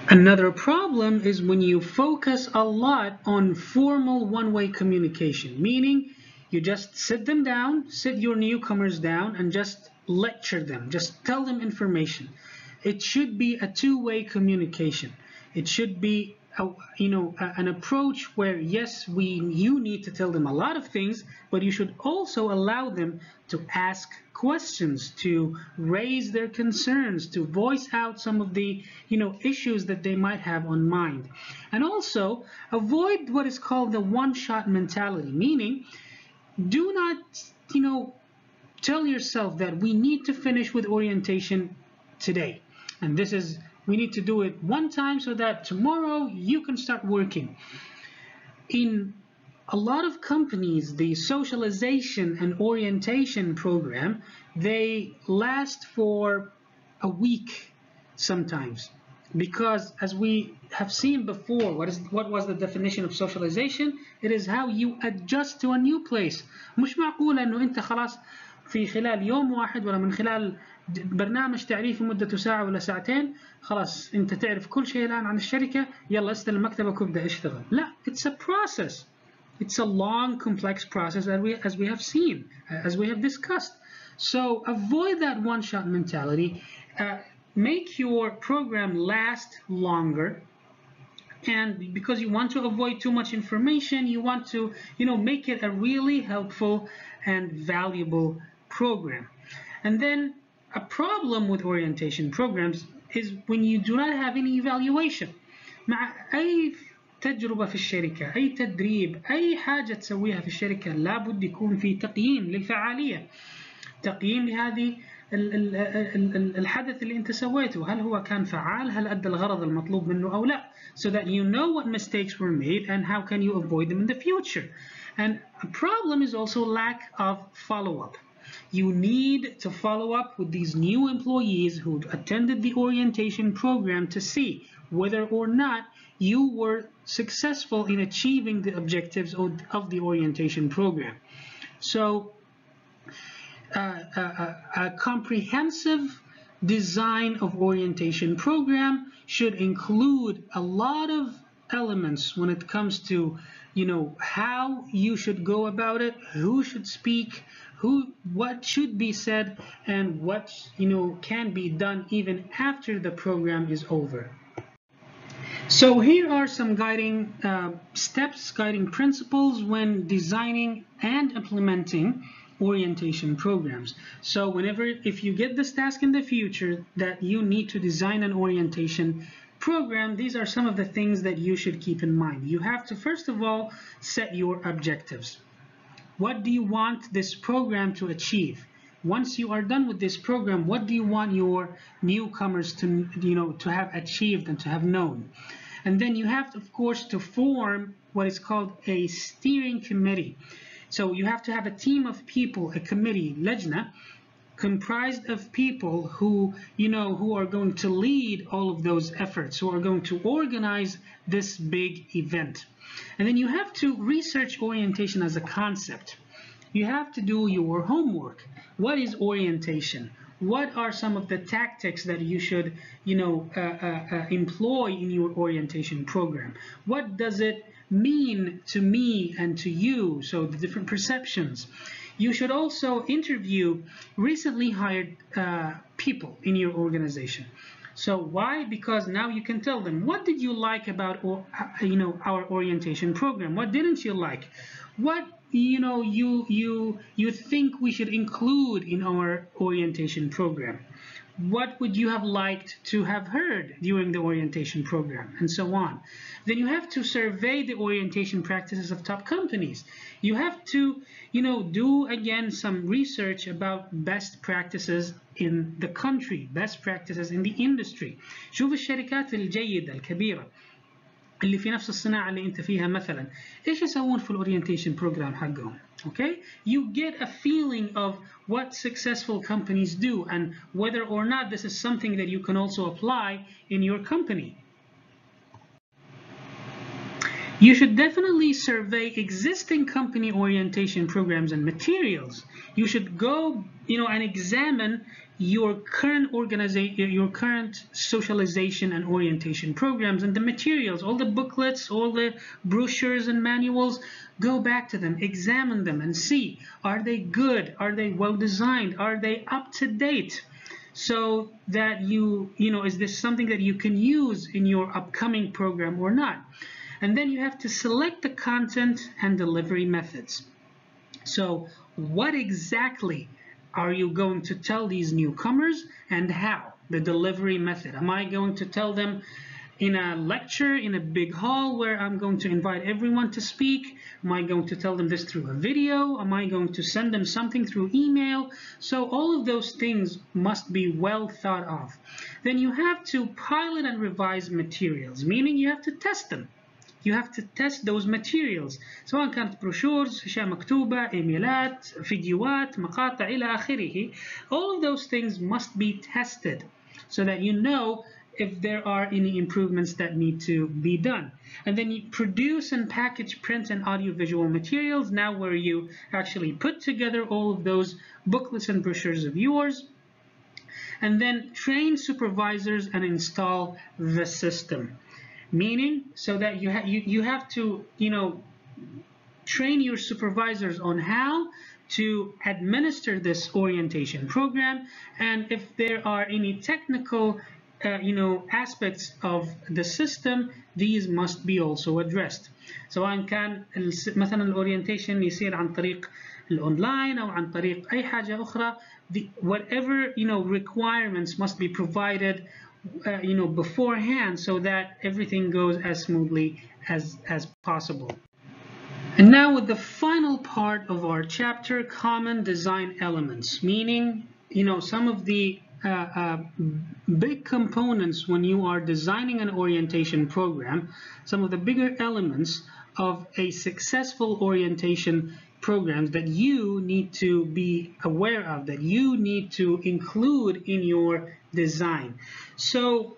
Another problem is when you focus a lot on formal one-way communication, meaning you just sit them down, sit your newcomers down, and just lecture them, just tell them information. It should be a two-way communication. It should be an approach where, yes, you need to tell them a lot of things, but you should also allow them to ask questions, to raise their concerns, to voice out some of the issues that they might have on mind. And also avoid what is called the one-shot mentality, meaning do not tell yourself that we need to finish with orientation today, and we need to do it one time so that tomorrow you can start working. In a lot of companies, the socialization and orientation program, they last for a week sometimes, because as we have seen before, what was the definition of socialization? It is how you adjust to a new place. مش معقول انه انت خلاص في خلال يوم واحد ولا من خلال برنامج تعريفي مدته ساعة ولا ساعتين خلاص انت تعرف كل شيء الان عن الشركة، يلا استلم مكتبك وابدأ اشتغل. لا, it's a process. It's a long, complex process as we have seen, as we have discussed. So avoid that one-shot mentality. Make your program last longer. And because you want to avoid too much information, you want to make it a really helpful and valuable program. And then a problem with orientation programs is when you do not have any evaluation. مع أي تجربة في الشركة، أي تدريب، أي حاجة تسويها في الشركة لابد يكون في تقييم للفعالية، تقييم لهذه الحدث اللي انت سويته، هل هو كان فعال، هل أدى الغرض المطلوب منه أو لا, so that you know what mistakes were made and how can you avoid them in the future. And a problem is also lack of follow-up. You need to follow up with these new employees who attended the orientation program to see whether or not you were successful in achieving the objectives of the orientation program. So a comprehensive design of orientation program should include a lot of elements when it comes to how you should go about it, who should speak, what should be said, and what can be done even after the program is over. So here are some guiding steps, guiding principles when designing and implementing orientation programs. So if you get this task in the future that you need to design an orientation program, these are some of the things that you should keep in mind. You have to first of all set your objectives. What do you want this program to achieve? Once you are done with this program, what do you want your newcomers to have achieved and to have known? And then you have to, of course, to form what is called a steering committee. So you have to have a team of people, a committee, lajna, comprised of people who are going to lead all of those efforts, who are going to organize this big event. And then you have to research orientation as a concept. You have to do your homework. What is orientation? What are some of the tactics that you should employ in your orientation program? What does it mean to me and to you, so the different perceptions. You should also interview recently hired people in your organization. So why? Because now you can tell them, what did you like about our orientation program? What didn't you like? What you think we should include in our orientation program? What would you have liked to have heard during the orientation program, and so on. Then you have to survey the orientation practices of top companies. You have to do again some research about best practices in the country, best practices in the industry. شوف الشركات الجيدة الكبيرة اللي في نفس الصناعة اللي انت فيها مثلا ايش يسوون في الاورينتيشن بروجرام حقهم. Okay, you get a feeling of what successful companies do and whether or not this is something that you can also apply in your company. You should definitely survey existing company orientation programs and materials. You should go, and examine your current organization, your current socialization and orientation programs and the materials, all the booklets, all the brochures and manuals. Go back to them, examine them, and see, are they good? Are they well designed? Are they up to date? So that is this something that you can use in your upcoming program or not? And then you have to select the content and delivery methods. So what exactly are you going to tell these newcomers, and how? The delivery method. Am I going to tell them in a lecture in a big hall where I'm going to invite everyone to speak? Am I going to tell them this through a video? Am I going to send them something through email? So all of those things must be well thought of. Then you have to pilot and revise materials, meaning you have to test them. You have to test those materials سواء كانت بروشورز، أشياء مكتوبة، إيميلات، فيديوهات، مقاطع إلى آخره. All of those things must be tested so that you know if there are any improvements that need to be done. And then you produce and package print and audiovisual materials, now where you actually put together all of those booklets and brochures of yours. And then train supervisors and install the system. Meaning, so that you have to train your supervisors on how to administer this orientation program, and if there are any technical aspects of the system, these must be also addressed. سواء كان مثلا الاورينتيشن يصير عن طريق الاونلاين او عن طريق اي حاجه اخرى, whatever requirements must be provided beforehand so that everything goes as smoothly as possible. And now with the final part of our chapter, common design elements, meaning some of the big components when you are designing an orientation program, some of the bigger elements of a successful orientation programs that you need to be aware of, that you need to include in your design. So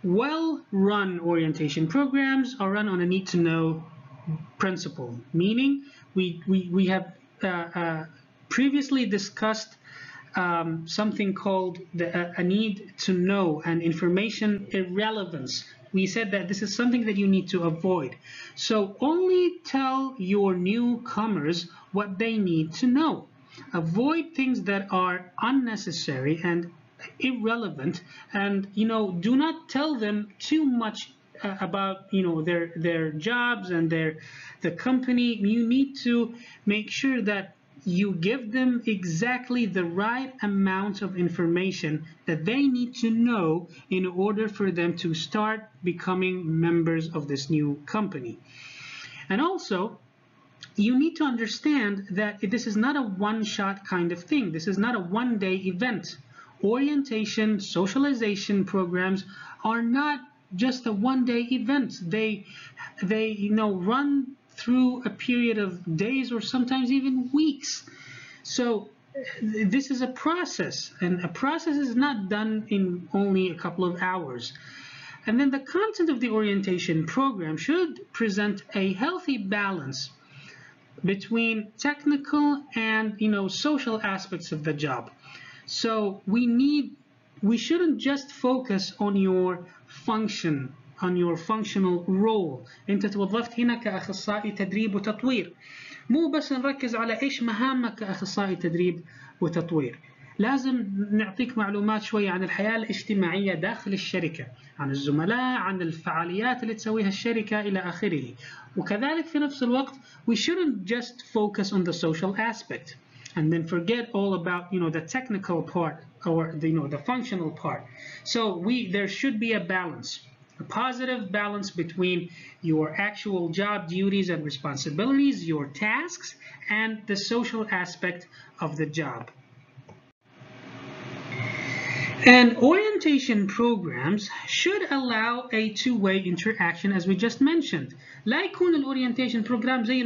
well-run orientation programs are run on a need-to-know principle, meaning we have previously discussed something called a need to know and information irrelevance. We said that this is something that you need to avoid. So only tell your newcomers what they need to know. Avoid things that are unnecessary and irrelevant, and do not tell them too much about their jobs and the company. You need to make sure that you give them exactly the right amount of information that they need to know in order for them to start becoming members of this new company. And also, you need to understand that this is not a one-shot kind of thing. This is not a one-day event. Orientation, socialization programs are not just a one-day event. They run through a period of days or sometimes even weeks. So this is a process, and a process is not done in only a couple of hours. And then the content of the orientation program should present a healthy balance between technical and social aspects of the job. So we shouldn't just focus on your function on your functional role. أنت توظفت هنا كأخصائي تدريب وتطوير. مو بس نركز على إيش مهامك كأخصائي تدريب وتطوير، لازم نعطيك معلومات شوية عن الحياة الاجتماعية داخل الشركة، عن الزملاء، عن الفعاليات اللي تسويها الشركة إلى آخره. وكذلك في نفس الوقت we shouldn't just focus on the social aspect and then forget all about the technical part or the functional part. So there should be a balance, a positive balance between your actual job duties and responsibilities, your tasks, and the social aspect of the job. And orientation programs should allow a two-way interaction as we just mentioned. لا يكون الأورينتيشن بروجرام زي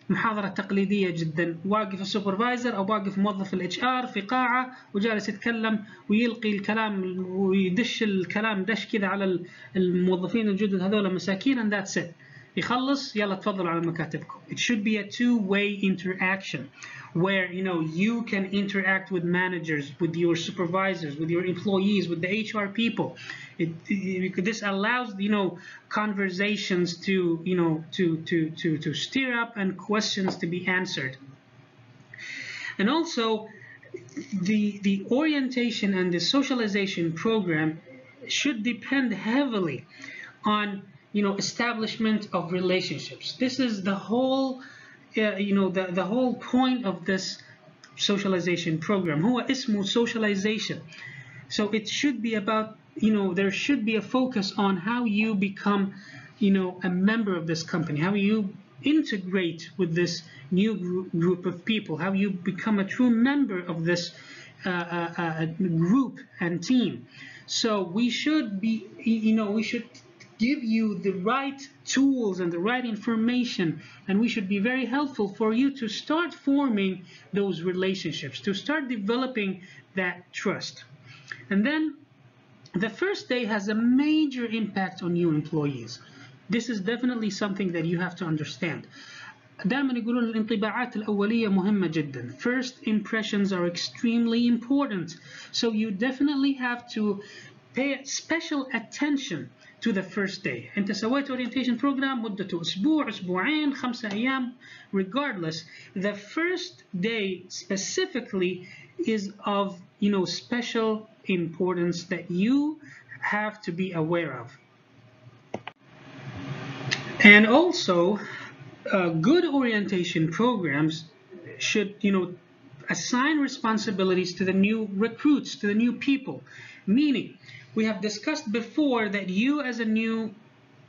محاضرة تقليدية جدا، واقف السوبرفايزر أو واقف موظف الاتش ار في قاعة وجالس يتكلم ويلقي الكلام ويدش الكلام دش كذا على الموظفين الجدد هذول مساكين and that's it. يخلص يلا تفضلوا على مكاتبكم. It should be a two-way interaction where you can interact with managers, with your supervisors, with your employees, with the HR people. This allows conversations to stir up and questions to be answered. And also the orientation and the socialization program should depend heavily on establishment of relationships. This is the whole the whole point of this socialization program. هو اسمه socialization. So it should be about there should be a focus on how you become a member of this company, how you integrate with this new group of people, how you become a true member of this group and team. So we should be we should give you the right tools and the right information, and we should be very helpful for you to start forming those relationships, to start developing that trust. And then the first day has a major impact on you employees. This is definitely something that you have to understand. دائما يقولون الانطباعات الأولية مهمة جدا. First impressions are extremely important, so you definitely have to pay special attention to the first day. أنت سويت orientation program مدته أسبوع، أسبوعين، 5 أيام، regardless, the first day specifically is of special importance that you have to be aware of. And also good orientation programs should assign responsibilities to the new recruits, to the new people, meaning we have discussed before that you as a new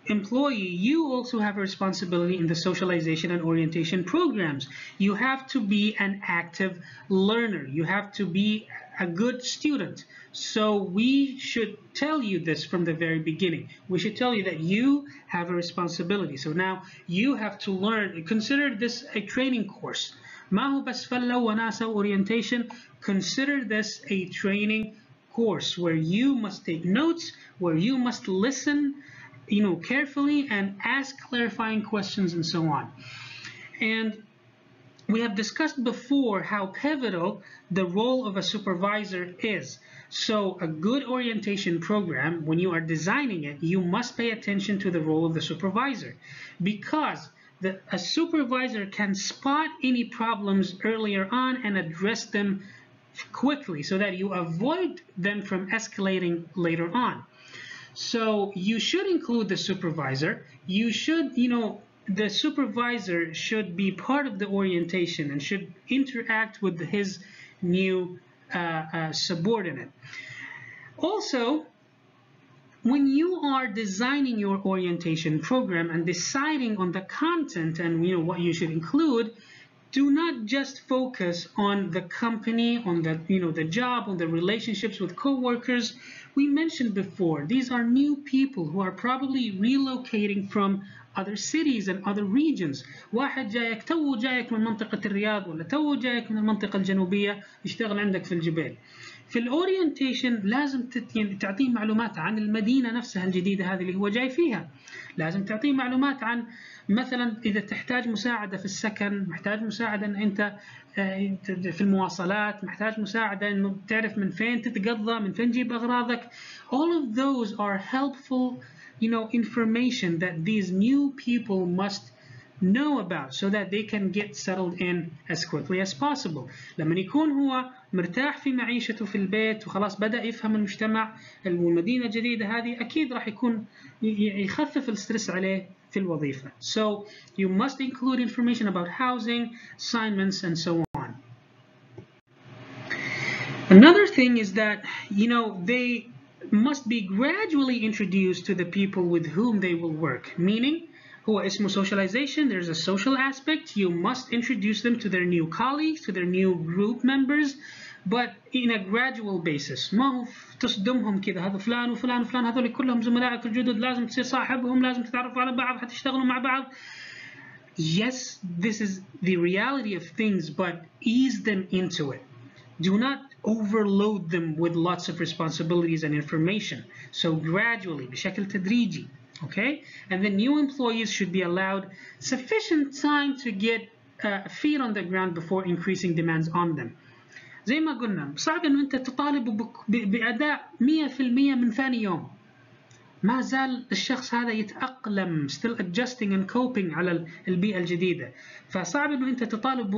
employee, you also have a responsibility in the socialization and orientation programs. You have to be an active learner. You have to be a good student. So we should tell you this from the very beginning. We should tell you that you have a responsibility. So now you have to learn. Consider this a training course. ما هو بس فلو وناسة orientation. Consider this a training course where you must take notes, where you must listen carefully and ask clarifying questions and so on. And we have discussed before how pivotal the role of a supervisor is. So a good orientation program, when you are designing it, you must pay attention to the role of the supervisor, because a supervisor can spot any problems earlier on and address them quickly so that you avoid them from escalating later on. So you should include the supervisor. You should, the supervisor should be part of the orientation and should interact with his new subordinate. Also, when you are designing your orientation program and deciding on the content and what you should include, do not just focus on the company, on the the job, on the relationships with co-workers. We mentioned before, these are new people who are probably relocating from other cities and other regions. واحد جايك تو جايك من منطقة الرياض ولا تو جايك من المنطقة الجنوبية يشتغل عندك في الجبال. في الأورينتيشن لازم تعطيه معلومات عن المدينة نفسها الجديدة هذه اللي هو جاي فيها. لازم تعطيه معلومات عن مثلا إذا تحتاج مساعدة في السكن، محتاج مساعدة إن أنت في المواصلات، محتاج مساعدة إنه تعرف من فين تتقضى، من فين تجيب أغراضك. All of those are helpful, information that these new people must know about so that they can get settled in as quickly as possible. لما يكون هو مرتاح في معيشته في البيت وخلاص بدأ يفهم المجتمع والمدينة الجديدة هذه، أكيد راح يكون يخفف الستريس عليه في الوظيفة. So you must include information about housing, assignments, and so on. Another thing is that, they must be gradually introduced to the people with whom they will work. Meaning, هو اسمه socialization, there's a social aspect. You must introduce them to their new colleagues, to their new group members, but in a gradual basis. ما هو تصدمهم كذا، هذا فلان وفلان وفلان هذول كلهم زملائك الجدد، لازم تصير صاحبهم، لازم تتعرفوا على بعض، حتشتغلوا مع بعض. Yes, this is the reality of things, but ease them into it. Do not overload them with lots of responsibilities and information. So gradually, بشكل تدريجي. Okay, and the new employees should be allowed sufficient time to get feet on the ground before increasing demands on them. زي ما قلنا صعب انه انت تطالب بأداء 100% من ثاني يوم. ما زال الشخص هذا يتأقلم still adjusting and coping على البيئة الجديدة. فصعب انه انت تطالب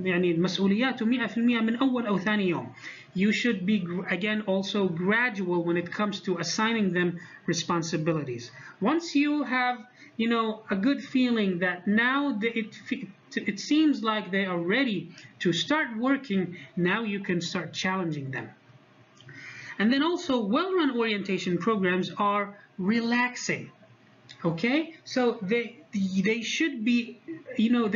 يعني مسؤولياته 100% من اول او ثاني يوم. You should be again also gradual when it comes to assigning them responsibilities. Once you have a good feeling that now it seems like they are ready to start working, now you can start challenging them. And then also well-run orientation programs are relaxing. Okay, so they should be,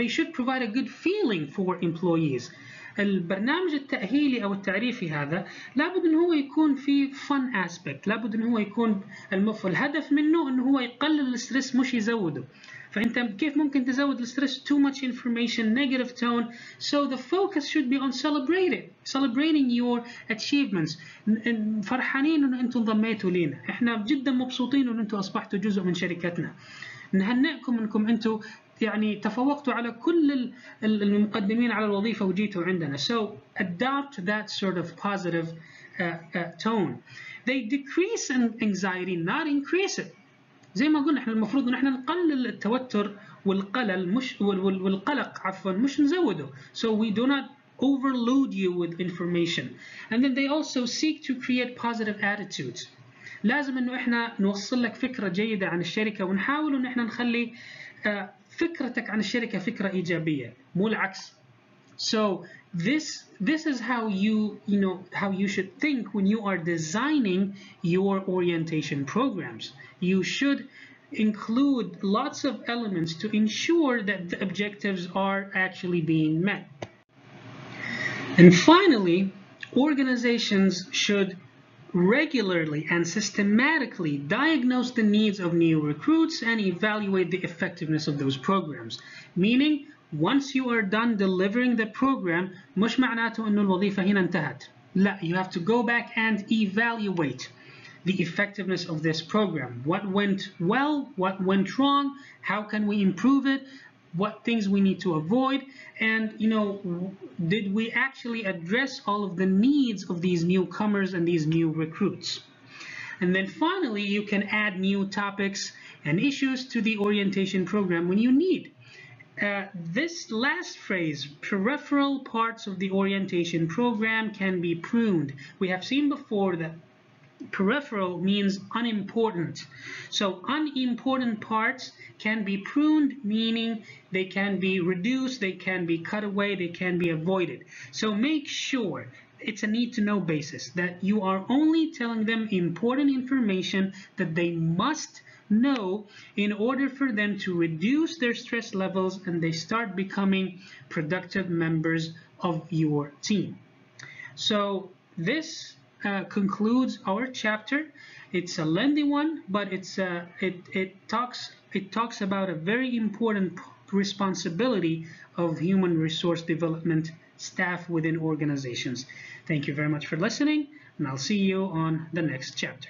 they should provide a good feeling for employees. البرنامج التأهيلي أو التعريفي هذا لابد إنه هو يكون فيه fun aspect، لابد إنه هو يكون الهدف منه إنه هو يقلل الستريس مش يزوده. فأنت كيف ممكن تزود الستريس؟ too much information, negative tone. So the focus should be on celebrating your achievements. فرحانين إنه أنتم انضميتوا لينا، إحنا جدا مبسوطين إنه أنتم أصبحتوا جزء من شركتنا، نهنئكم إنكم أنتم يعني تفوقتوا على كل المقدمين على الوظيفة وجيتوا عندنا. So adopt that sort of positive tone. They decrease anxiety, not increase it. زي ما قلنا احنا المفروض ان احنا نقلل التوتر والقلق عفوا، مش نزوده. So we do not overload you with information. And then they also seek to create positive attitudes. لازم انه احنا نوصل لك فكرة جيدة عن الشركة، ونحاول ان احنا نخلي فكرتك عن الشركة فكرة إيجابية مو العكس. So this is how how you should think when you are designing your orientation programs. You should include lots of elements to ensure that the objectives are actually being met. And finally, organizations should regularly and systematically diagnose the needs of new recruits and evaluate the effectiveness of those programs. Meaning, once you are done delivering the program, مش معناته إنه الوظيفة هنا انتهت. لا, you have to go back and evaluate the effectiveness of this program. What went well, what went wrong, how can we improve it, what things we need to avoid, and did we actually address all of the needs of these newcomers and these new recruits. And then finally, you can add new topics and issues to the orientation program when you need. This last phrase, peripheral parts of the orientation program can be pruned. We have seen before that peripheral means unimportant. So unimportant parts can be pruned, meaning they can be reduced, they can be cut away, they can be avoided. So make sure it's a need-to-know basis that you are only telling them important information that they must know in order for them to reduce their stress levels and they start becoming productive members of your team. So this concludes our chapter. It's a lengthy one, but it talks about a very important responsibility of human resource development staff within organizations. Thank you very much for listening, and I'll see you on the next chapter.